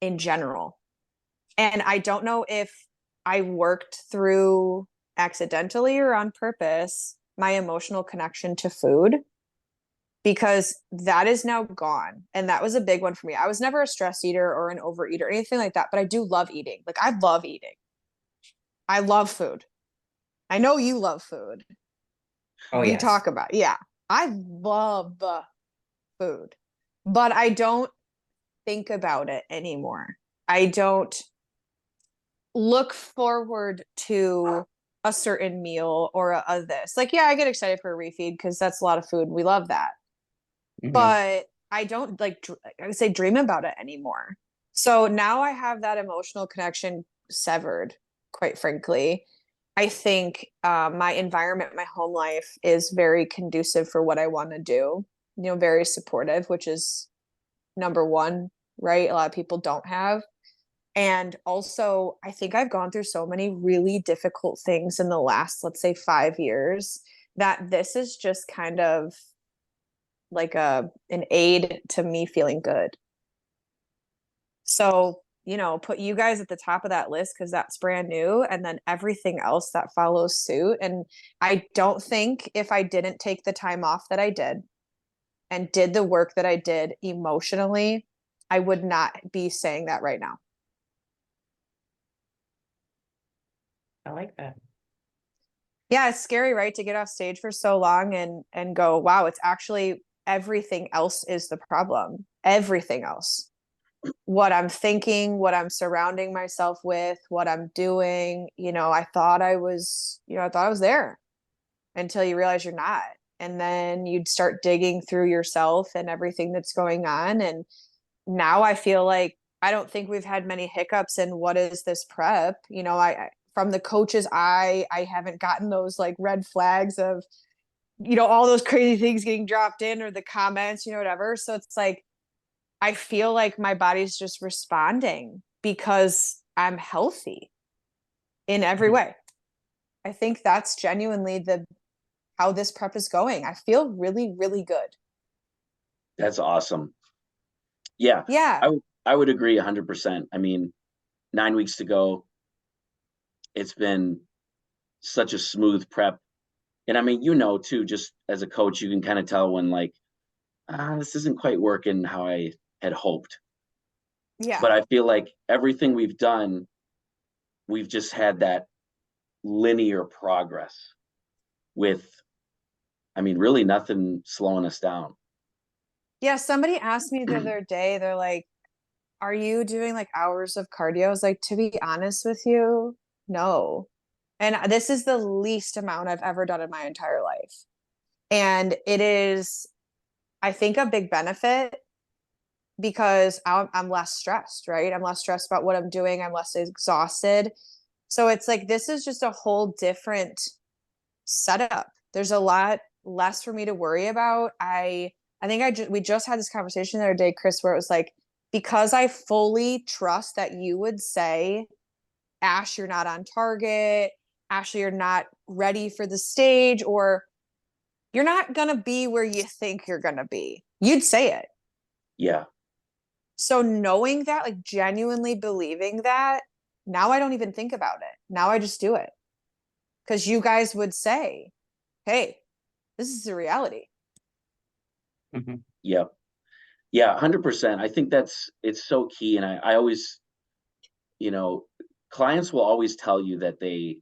in general. And I don't know if I worked through accidentally or on purpose my emotional connection to food, because that is now gone. And that was a big one for me. I was never a stress eater or an overeater or anything like that, but I do love eating. Like I love eating. I love food. I know you love food. Oh, We yes. talk about, yeah. I love food, but I don't think about it anymore. I don't look forward to a certain meal or a this. Like, yeah, I get excited for a refeed because that's a lot of food. We love that. Mhm. But I don't like I would say dream about it anymore. So now I have that emotional connection severed, quite frankly. I think my environment, my home life is very conducive for what I want to do, very supportive, which is number one, right? A lot of people don't have. And also, I think I've gone through so many really difficult things in the last, let's say, 5 years, that this is just kind of like an aid to me feeling good. So, put you guys at the top of that list because that's brand new, and then everything else that follows suit. And I don't think if I didn't take the time off that I did and did the work that I did emotionally, I would not be saying that right now. I like that. Yeah, it's scary, right? To get off stage for so long and go, wow, it's actually everything else is the problem. Everything else. What I'm thinking, what I'm surrounding myself with, what I'm doing, I thought I was there until you realize you're not. And then you'd start digging through yourself and everything that's going on. And now I feel like I don't think we've had many hiccups in what is this prep. I from the coach's eye, I haven't gotten those like red flags of, all those crazy things getting dropped in or the comments, whatever. So it's like I feel like my body's just responding because I'm healthy in every way. I think that's genuinely the how this prep is going. I feel really, really good. That's awesome. Yeah, Yeah. I would agree 100%. I mean, 9 weeks to go. It's been such a smooth prep. And I mean, too, just as a coach, you can kind of tell when like, this isn't quite working how I had hoped. Yeah. But I feel like everything we've done, we've just had that linear progress with, I mean, really nothing slowing us down. Yeah. Somebody asked me the other day, they're like, are you doing like hours of cardio? I was like, to be honest with you, no. And this is the least amount I've ever done in my entire life. And it is, I think, a big benefit because I'm less stressed, right? I'm less stressed about what I'm doing. I'm less exhausted. So it's like, this is just a whole different setup. There's a lot less for me to worry about. I think we just had this conversation the other day, Chris, where it was like, because I fully trust that you would say, Ash, you're not on target. Ashley, you're not ready for the stage, or you're not going to be where you think you're going to be. You'd say it. Yeah. So knowing that, like genuinely believing that, now I don't even think about it. Now I just do it. Because you guys would say, hey, this is the reality. Mhm. Yeah. Yeah. 100%. I think it's so key. And I always, clients will always tell you that they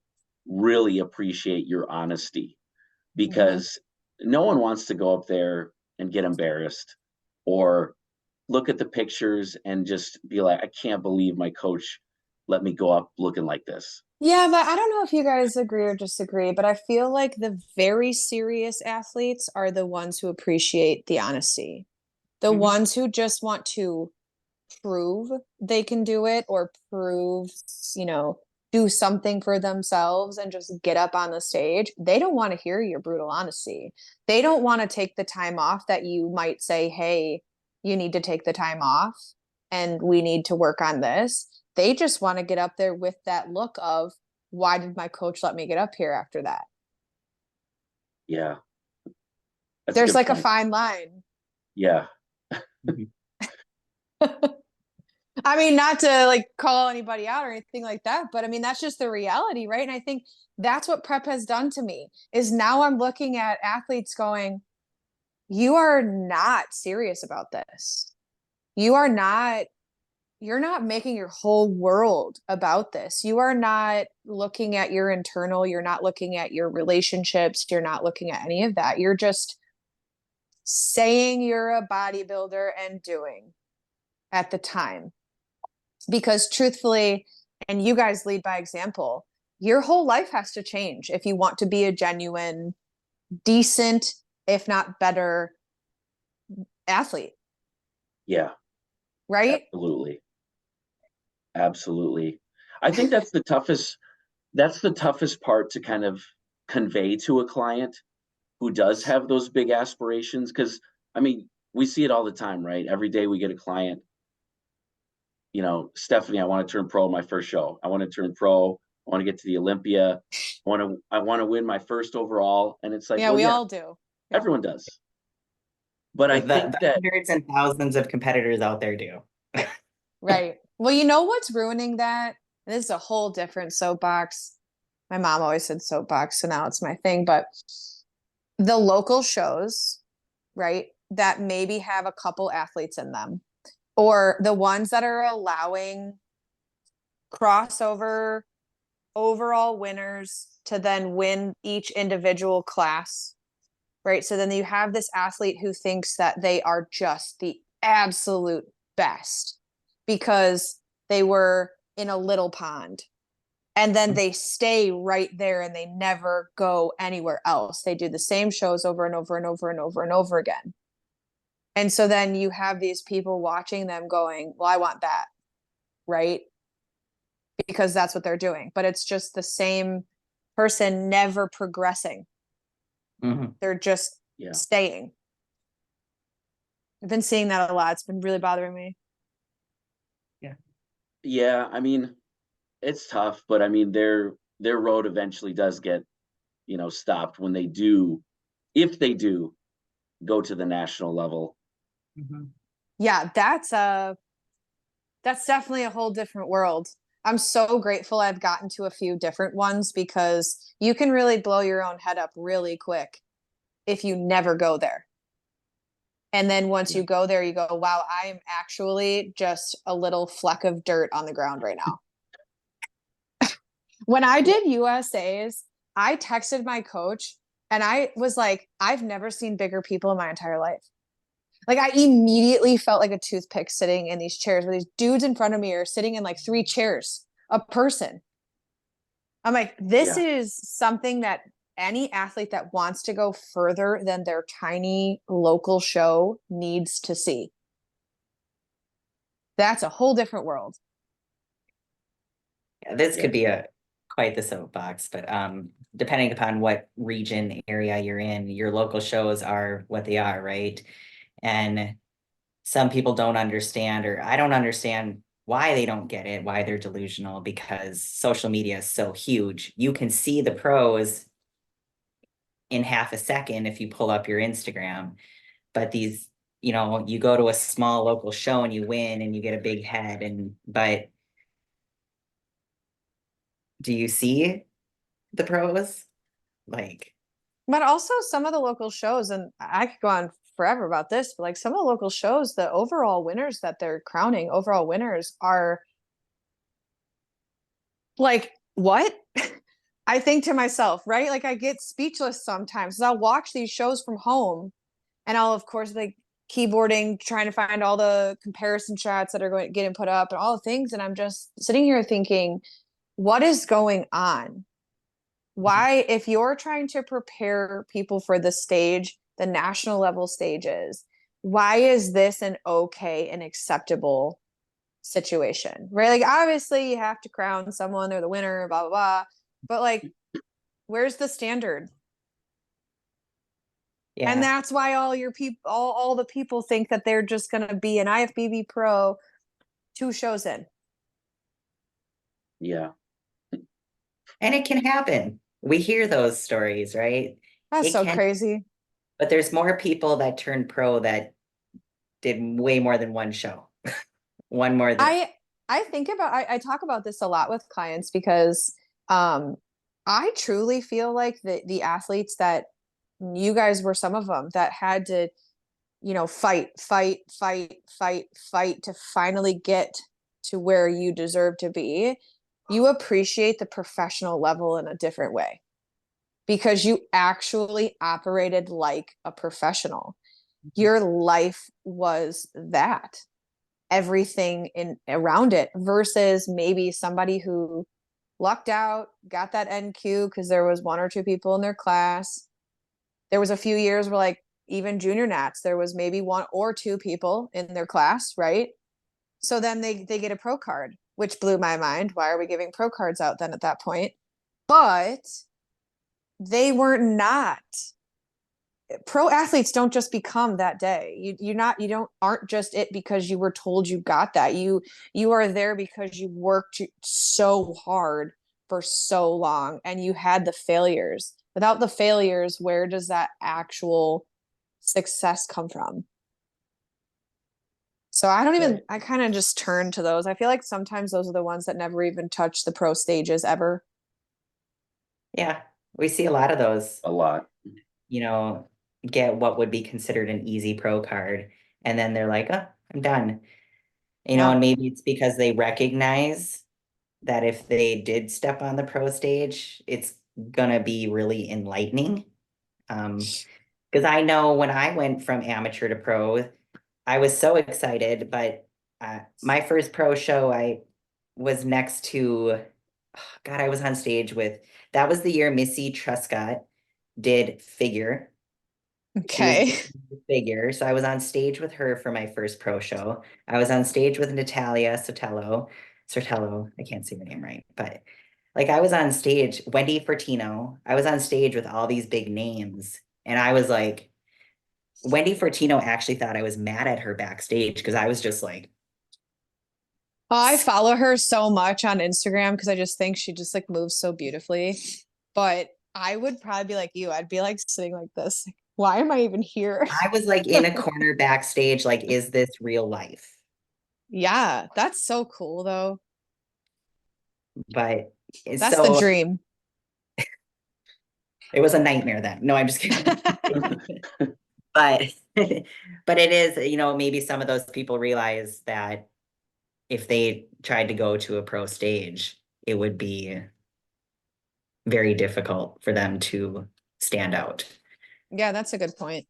really appreciate your honesty because no one wants to go up there and get embarrassed or look at the pictures and just be like, I can't believe my coach let me go up looking like this. Yeah, but I don't know if you guys agree or disagree, but I feel like the very serious athletes are the ones who appreciate the honesty. The Mhm. ones who just want to prove they can do it or prove, you know, do something for themselves and just get up on the stage. They don't want to hear your brutal honesty. They don't want to take the time off that you might say, hey, you need to take the time off and we need to work on this. They just want to get up there with that look of, why did my coach let me get up here after that? Yeah. That's a There's good like a point. fine line. Yeah. Mhm. I mean, not to like call anybody out or anything like that, but I mean, that's just the reality, right? And I think that's what prep has done to me is now I'm looking at athletes going, you are not serious about this. You are not, you're not making your whole world about this. You are not looking at your internal, you're not looking at your relationships, you're not looking at any of that. You're just saying you're a bodybuilder and doing at the time. Because truthfully, and you guys lead by example, your whole life has to change if you want to be a genuine, decent, if not better athlete, Yeah. right? Absolutely. Absolutely. I think that's the toughest part to kind of convey to a client who does have those big aspirations. Cause I mean, we see it all the time, right? Every day we get a client Stephanie, I want to turn pro my first show. I want to turn pro. I want to get to the Olympia. I want to win my first overall. And it's like, Yeah, well, we yeah, all do. Yeah. everyone does. But I think The that, hundreds and thousands of competitors out there do. Right. Well, you know what's ruining that? This is a whole different soapbox. My mom always said soapbox, so now it's my thing. But the local shows, right, that maybe have a couple athletes in them, or the ones that are allowing crossover overall winners to then win each individual class, right? So then you have this athlete who thinks that they are just the absolute best because they were in a little pond. And then they stay right there and they never go anywhere else. They do the same shows over and over and over and over and over again. And so then you have these people watching them going, well, I want that, right? Because that's what they're doing. But it's just the same person never progressing. They're just staying. I've been seeing that a lot. It's been really bothering me. Yeah, I mean, it's tough, but I mean, their road eventually does get, stopped when they do, if they do go to the national level. Yeah, that's definitely a whole different world. I'm so grateful I've gotten to a few different ones because you can really blow your own head up really quick if you never go there. And then once you go there, you go, wow, I am actually just a little fleck of dirt on the ground right now. When I did USA's, I texted my coach and I was like, I've never seen bigger people in my entire life. Like I immediately felt like a toothpick sitting in these chairs where these dudes in front of me are sitting in like 3 chairs a person. I'm like, this is something that any athlete that wants to go further than their tiny local show needs to see. That's a whole different world. Yeah, this could be quite the soapbox, but depending upon what region area you're in, your local shows are what they are, right? And some people don't understand, or I don't understand why they don't get it, why they're delusional, because social media is so huge. You can see the pros in half a second if you pull up your Instagram, but these, you go to a small local show and you win and you get a big head, but do you see the pros? But also some of the local shows, and I could go on forever about this, but like some of the local shows, the overall winners that they're crowning, overall winners are like, what? I think to myself, right? Like I get speechless sometimes. I'll watch these shows from home and I'll of course like keyboarding, trying to find all the comparison shots that are going getting put up and all the things. And I'm just sitting here thinking, what is going on? Why, if you're trying to prepare people for the stage, the national level stages, why is this an okay and acceptable situation? Right? Like obviously you have to crown someone, they're the winner, blah blah blah. But like, where's the standard? Yeah. And that's why all your people, all the people think that they're just going to be an IFBB pro 2 shows in. Yeah. And it can happen. We hear those stories, right? That's so crazy. But there's more people that turned pro that did way more than one show. One more than I talk about this a lot with clients because I truly feel like the athletes that you guys were some of them that had to, fight to finally get to where you deserve to be. You appreciate the professional level in a different way because you actually operated like a professional. Your life was that, everything in around it, versus maybe somebody who lucked out, got that NQ because there was 1 or 2 people in their class. There was a few years where like even junior nats, there was maybe 1 or 2 people in their class, right? So then they get a pro card, which blew my mind. Why are we giving pro cards out then at that point? But they were not pro athletes don't just become that day. Aren't just it because you were told you got that. You are there because you worked so hard for so long and you had the failures. Without the failures, where does that actual success come from? So I kind of just turn to those. I feel like sometimes those are the ones that never even touch the pro stages ever. Yeah, we see a lot of those, A lot. Get what would be considered an easy pro card. And then they're like, oh, I'm done. Yeah. And maybe it's because they recognize that if they did step on the pro stage, it's gonna be really enlightening. Because I know when I went from amateur to pro, I was so excited, but my first pro show, I was next to, God, I was on stage with, that was the year Missy Truscott did figure. She was Okay. figure. So I was on stage with her for my first pro show. I was on stage with Natalia Sotello. I can't say her name right, but like I was on stage, Wendy Fortino. I was on stage with all these big names. And I was like, Wendy Fortino actually thought I was mad at her backstage because I was just like, Oh, I follow her so much on Instagram because I just think she just like moves so beautifully. But I would probably be like you. I'd be like sitting like this. Like, why am I even here? I was like in a corner backstage, like, is this real life? Yeah, that's so cool though. But That's the so dream. it was a nightmare then. No, I'm just kidding. But but it is, maybe some of those people realize that if they tried to go to a pro stage, it would be very difficult for them to stand out. Yeah, that's a good point.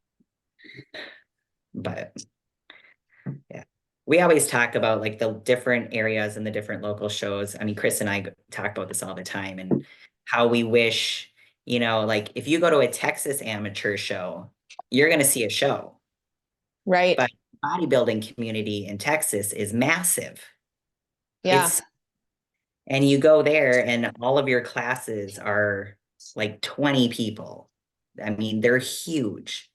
But yeah, we always talk about like the different areas and the different local shows. I mean, Chris and I talk about this all the time and how we wish, like if you go to a Texas amateur show, you're going to see a show. Right. But bodybuilding community in Texas is massive. Yeah. And you go there and all of your classes are like 20 people. I mean, they're huge.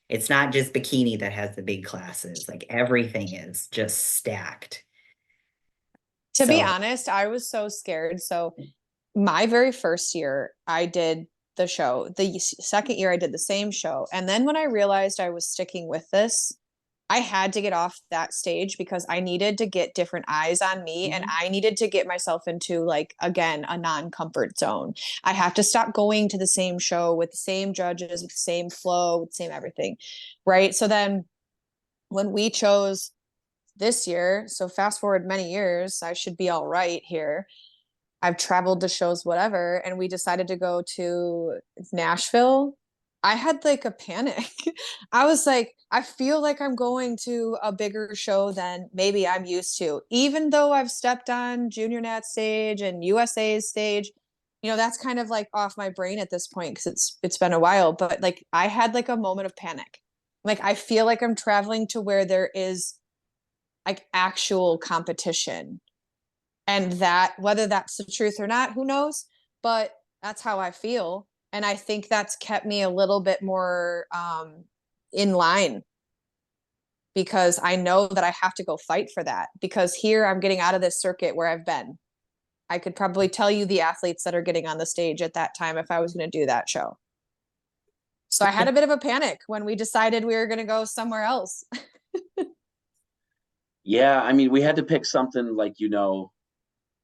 It's not just bikini that has the big classes. Like everything is just stacked. To be So honest, I was so scared. So my very first year, I did the show. The second year, I did the same show. And then when I realized I was sticking with this, I had to get off that stage because I needed to get different eyes on me and I needed to get myself into like again a non-comfort zone. I have to stop going to the same show with the same judges, with the same flow, with the same everything. Right? So then when we chose this year, so fast forward many years, I should be all right here. I've traveled to shows, whatever, and we decided to go to Nashville. I had like a panic. I was like, I feel like I'm going to a bigger show than maybe I'm used to. Even though I've stepped on Junior Nat stage and USA's stage, that's kind of like off my brain at this point because it's been a while. But like I had like a moment of panic. Like I feel like I'm traveling to where there is like actual competition, and that whether that's the truth or not, who knows, but that's how I feel, and I think that's kept me a little bit more in line because I know that I have to go fight for that because here I'm getting out of this circuit where I've been. I could probably tell you the athletes that are getting on the stage at that time if I was going to do that show. So I had a bit of a panic when we decided we were going to go somewhere else. Yeah, I mean, we had to pick something like,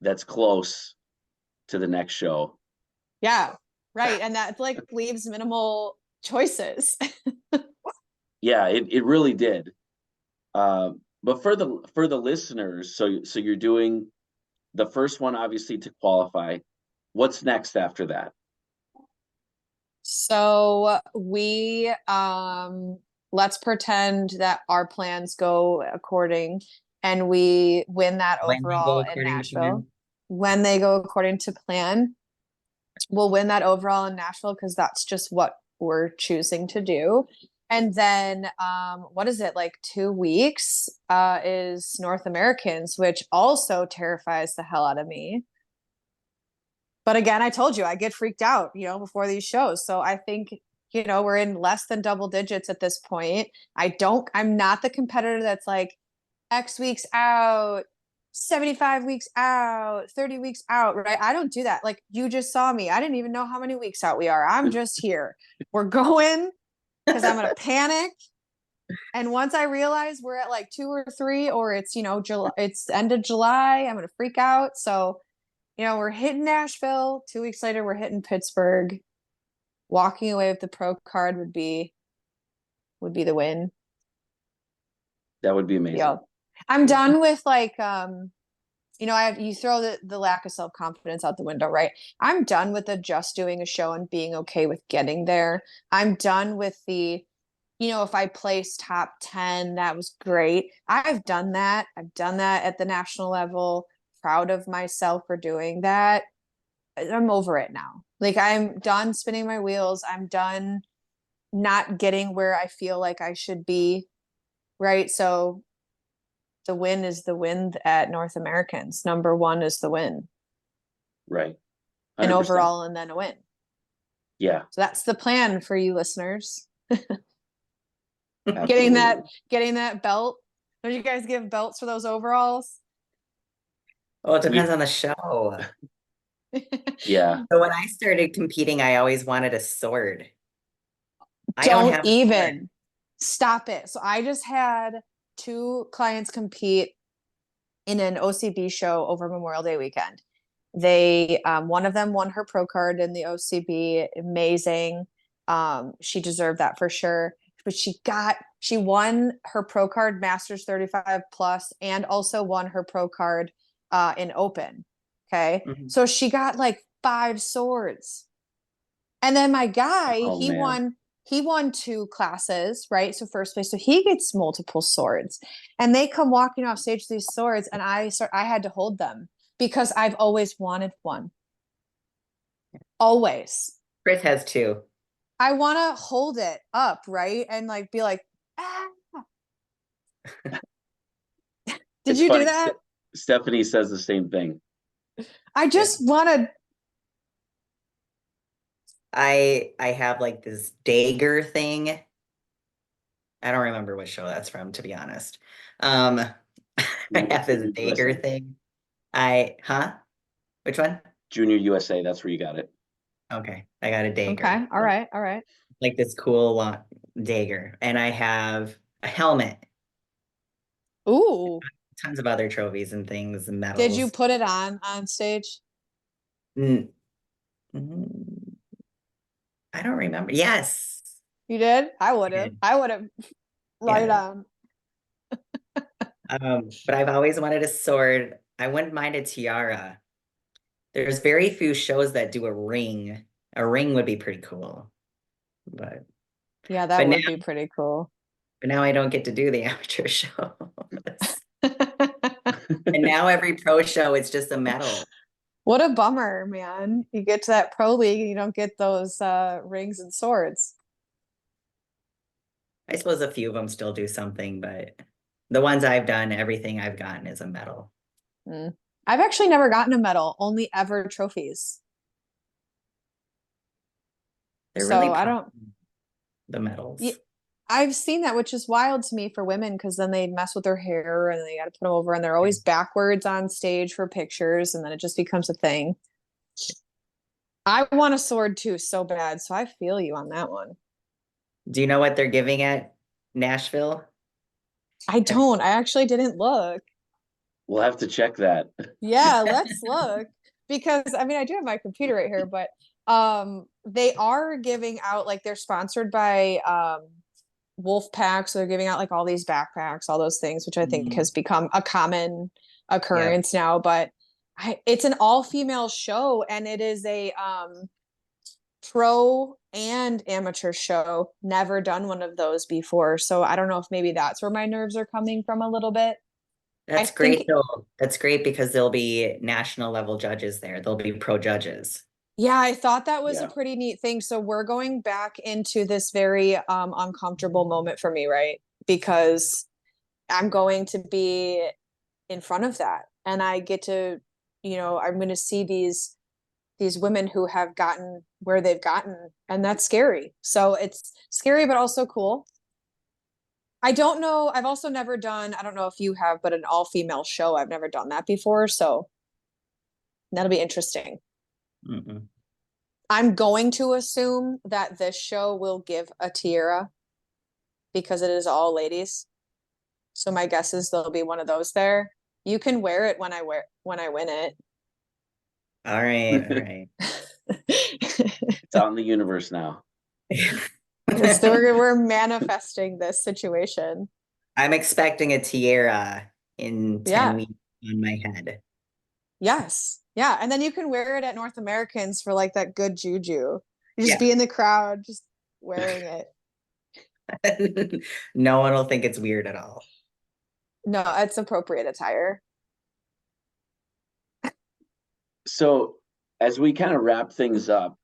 that's close to the next show. Yeah, right. And that like leaves minimal choices. Yeah, it really did. But for the listeners, so you're doing the first one obviously to qualify. What's next after that? So we let's pretend that our plans go according and we win that when they go overall in according to Nashville. plan. When they go according to plan, we'll win that overall in Nashville because that's just what we're choosing to do. And then what is it, like 2 weeks is North Americans, which also terrifies the hell out of me. But again, I told you I get freaked out, before these shows. So I think you know, we're in less than double digits at this point. I'm not the competitor that's like X weeks out, 75 weeks out, 30 weeks out, right? I don't do that. Like you just saw me. I didn't even know how many weeks out we are. I'm just here. We're going because I'm going to panic. And once I realize we're at like 2 or 3, or it's, you know, July, it's end of July, I'm going to freak out. So, you know, we're hitting Nashville. 2 weeks later, we're hitting Pittsburgh. Walking away with the pro card would be the win. That would be amazing. Yeah. I'm done with like, you know, you throw the lack of self-confidence out the window, right? I'm done with the just doing a show and being okay with getting there. I'm done with the, you know, if I place top 10, that was great. I've done that. I've done that at the national level. Proud of myself for doing that. I'm over it now. Like I'm done spinning my wheels. I'm done not getting where I feel like I should be. Right. So the win is the win at North Americans. Number 1 is the win. Right. 100%. And overall, and then a win. Yeah. So that's the plan for you listeners. Absolutely. getting that belt. Don't you guys give belts for those overalls? Well, it depends on the show. Yeah. So when I started competing, I always wanted a sword. I don't Don't have a sword. even stop it. So I just had 2 clients compete in an OCB show over Memorial Day weekend. They one of them won her pro card in the OCB. Amazing. She deserved that for sure. But she won her pro card Masters 35 plus and also won her pro card in open. Okay. Mhm. So she got like 5 swords. And then my guy, he won 2 classes, right? So first place, so he gets multiple swords, and they come walking off stage with these swords, and I had to hold them because I've always wanted one. Always. Chris has 2. I want to hold it up, right? And like be like, ah. Did you do that? Stephanie says the same thing. I just want to. I have like this dagger thing. I don't remember what show that's from, to be honest. I have this dagger USA. thing. Which one? Junior USA, that's where you got it. Okay, I got a dagger. Okay, all right. Like this cool long dagger. And I have a helmet. Ooh. Tons of other trophies and things and medals. Did you put it on stage? I don't remember. Yes. You did? I would have. Right Yeah. on. But I've always wanted a sword. I wouldn't mind a tiara. There's very few shows that do a ring. A ring would be pretty cool. But yeah, that would be pretty cool. But now I don't get to do the amateur shows. And now every pro show, it's just a medal. What a bummer, man. You get to that pro league and you don't get those rings and swords. I suppose a few of them still do something, but the ones I've done, everything I've gotten is a medal. I've actually never gotten a medal, only ever trophies. They're So really I don't. The medals. Yeah, I've seen that, which is wild to me for women because then they mess with their hair and they got to put them over and they're always backwards on stage for pictures and then it just becomes a thing. I want a sword too so bad, so I feel you on that one. Do you know what they're giving at Nashville? I don't. I actually didn't look. We'll have to check that. Yeah, let's look. Because I mean, I do have my computer right here, but they are giving out like they're sponsored by Wolfpack, so they're giving out like all these backpacks, all those things, which I think has become a common occurrence now. But it's an all-female show, and it is a pro and amateur show. Never done one of those before, so I don't know if maybe that's where my nerves are coming from a little bit. That's great though. That's great because there'll be national level judges there. There'll be pro judges. Yeah, I thought that was a pretty neat thing. So we're going back into this very uncomfortable moment for me, right? Because I'm going to be in front of that and I get to, you know, I'm going to see these these women who have gotten where they've gotten, and that's scary. So it's scary, but also cool. I don't know. I've also never done, I don't know if you have, but an all-female show. I've never done that before. So that'll be interesting. Mm-mm. I'm going to assume that this show will give a tiara because it is all ladies. So my guess is there'll be one of those there. You can wear it when I win it. All right, all right. It's out in the universe now. We're manifesting this situation. I'm expecting a tiara in 10 Yeah. weeks on my head. Yes. Yeah. And then you can wear it at North Americans for like that good juju. You just Yeah. be in the crowd, just wearing it. No one will think it's weird at all. No, it's appropriate attire. So as we kind of wrap things up,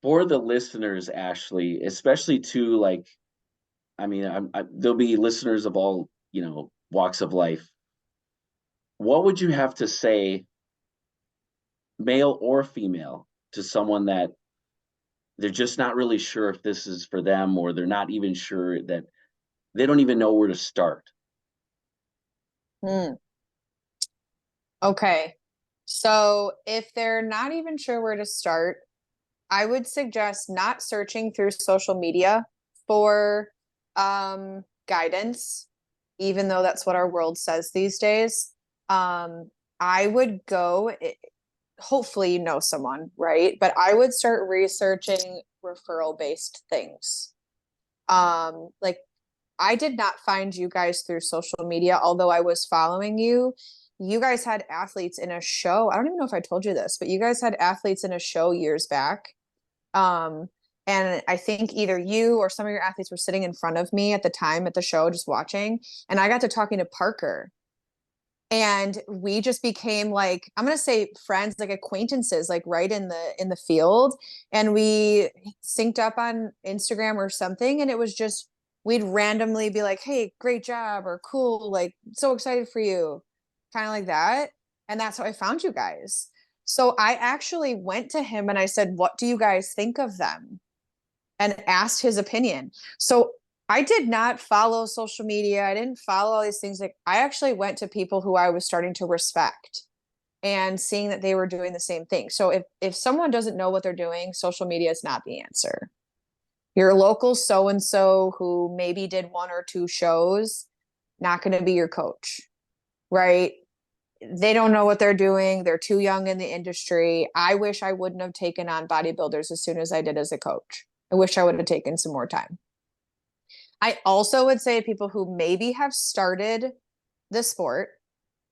for the listeners, Ashley, especially to like, I mean, there'll be listeners of all, walks of life. What would you have to say, male or female, to someone that they're just not really sure if this is for them, or they're not even sure, that they don't even know where to start? Hmm. Okay. So if they're not even sure where to start, I would suggest not searching through social media for guidance, even though that's what our world says these days. I would go, hopefully you know someone, right? But I would start researching referral based things. Like I did not find you guys through social media, although I was following you. You guys had athletes in a show. I don't even know if I told you this, but you guys had athletes in a show years back. Um, and I think either you or some of your athletes were sitting in front of me at the time at the show, just watching. And I got to talking to Parker. And we just became like, I'm gonna say friends, like acquaintances, like right in the field. And we synced up on Instagram or something. And it was just we'd randomly be like, hey, great job, or cool, like so excited for you, kind of like that. And that's how I found you guys. So I actually went to him and I said, what do you guys think of them? And asked his opinion. So I did not follow social media. I didn't follow all these things. Like I actually went to people who I was starting to respect and seeing that they were doing the same thing. So if someone doesn't know what they're doing, social media is not the answer. Your local so and so who maybe did one or two shows, not going to be your coach, right? They don't know what they're doing. They're too young in the industry. I wish I wouldn't have taken on bodybuilders as soon as I did as a coach. I wish I would have taken some more time. I also would say people who maybe have started the sport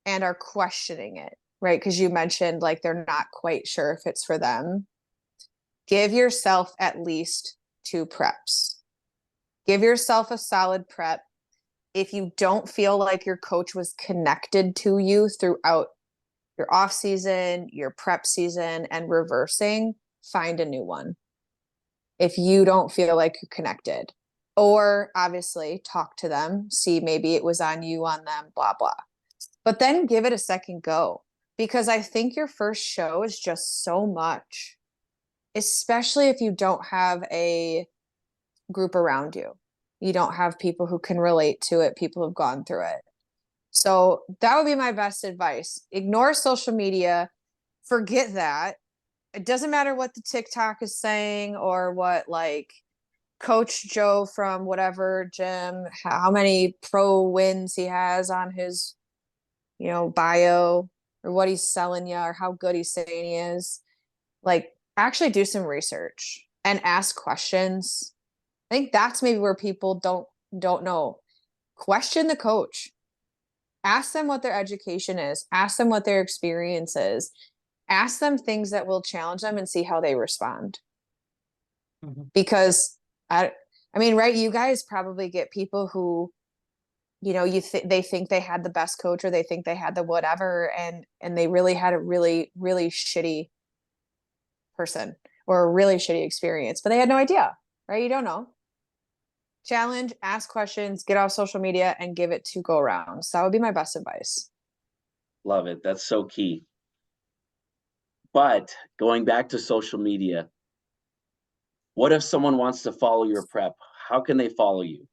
and are questioning it, right? Because you mentioned like they're not quite sure if it's for them. Give yourself at least 2 preps. Give yourself a solid prep. If you don't feel like your coach was connected to you throughout your off season, your prep season, and reversing, find a new one. If you don't feel like you're connected, or obviously talk to them, see maybe it was on you, on them, blah, blah. But then give it a second go, because I think your first show is just so much, especially if you don't have a group around you. You don't have people who can relate to it, people who've gone through it. So that would be my best advice. Ignore social media, forget that. It doesn't matter what the TikTok is saying or what like Coach Joe from whatever gym, how many pro wins he has on his, bio, or what he's selling you, or how good he's saying he is. Like, actually do some research and ask questions. I think that's maybe where people don't know. Question the coach. Ask them what their education is. Ask them what their experience is. Ask them things that will challenge them and see how they respond. Mm-hmm. Because I mean, right, you guys probably get people who, they think they had the best coach, or they think they had the whatever, and they really had a really, really shitty person or a really shitty experience, but they had no idea, right? You don't know. Challenge, ask questions, get off social media, and give it 2 go rounds. That would be my best advice. Love it. That's so key. But going back to social media, what if someone wants to follow your prep? How can they follow you?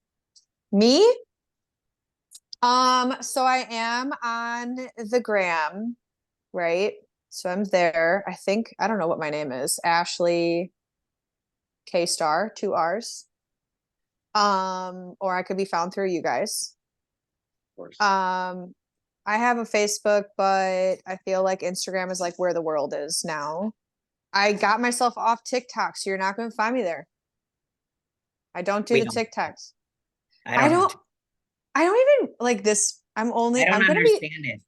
Me? So I am on the gram, right? So I'm there. I think I don't know what my name is. Ashley K Starr, 2 R's. Or I could be found through you guys. Of course. I have a Facebook, but I feel like Instagram is like where the world is now. I got myself off TikTok, so you're not going to find me there. I don't do We the don't. TikToks. I I don't. don't I don't even like this. I don't understand it.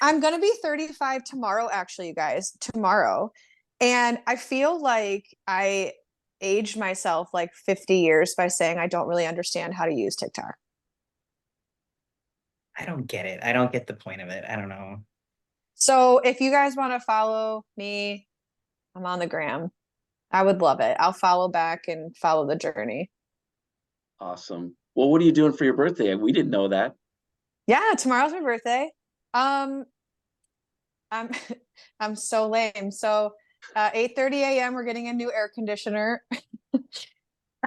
I'm gonna be 35 tomorrow, actually, you guys, tomorrow. And I feel like I aged myself like 50 years by saying I don't really understand how to use TikTok. I don't get it. I don't get the point of it. I don't know. So if you guys want to follow me, I'm on the gram. I would love it. I'll follow back and follow the journey. Awesome. Well, what are you doing for your birthday? We didn't know that. Yeah, tomorrow's my birthday. I'm I'm so lame. So 8:30 a.m. we're getting a new air conditioner.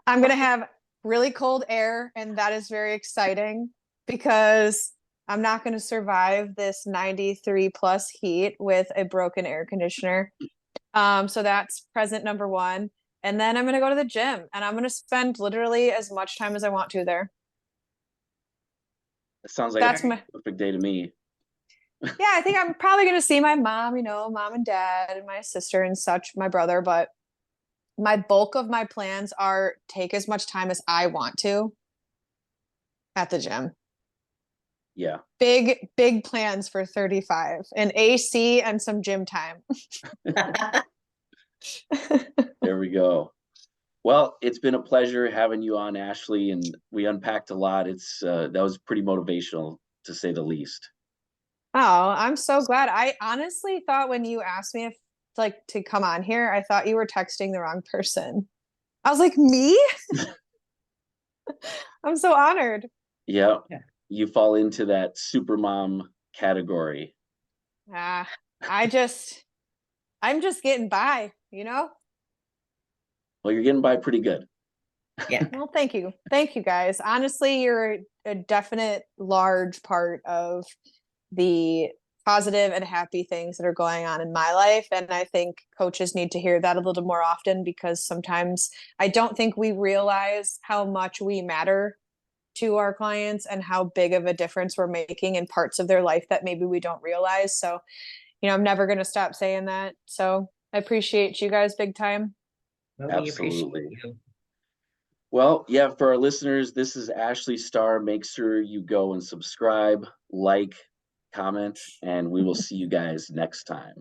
I'm gonna have really cold air, and that is very exciting because I'm not gonna survive this 93 plus heat with a broken air conditioner. So that's present number one. And then I'm gonna go to the gym and I'm gonna spend literally as much time as I want to there. It sounds like That's a my perfect day to me. Yeah, I think I'm probably gonna see my mom, mom and dad and my sister and such, my brother, but my bulk of my plans are take as much time as I want to at the gym. Yeah. Big plans for 35, an AC and some gym time. There we go. Well, it's been a pleasure having you on, Ashley, and we unpacked a lot. That was pretty motivational to say the least. Oh, I'm so glad. I honestly thought when you asked me if like to come on here, I thought you were texting the wrong person. I was like, me? I'm so honored. Yeah. Yeah. You fall into that supermom category. Ah, I'm just getting by, you know? Well, you're getting by pretty good. Yeah. Well, thank you. Thank you guys. Honestly, you're a definite large part of the positive and happy things that are going on in my life. And I think coaches need to hear that a little more often because sometimes I don't think we realize how much we matter to our clients and how big of a difference we're making in parts of their life that maybe we don't realize. So, I'm never going to stop saying that. So I appreciate you guys big time. Well, we appreciate Absolutely. you. Well, yeah, for our listeners, this is Ashley Starr. Make sure you go and subscribe, like, comment, and we will see you guys next time.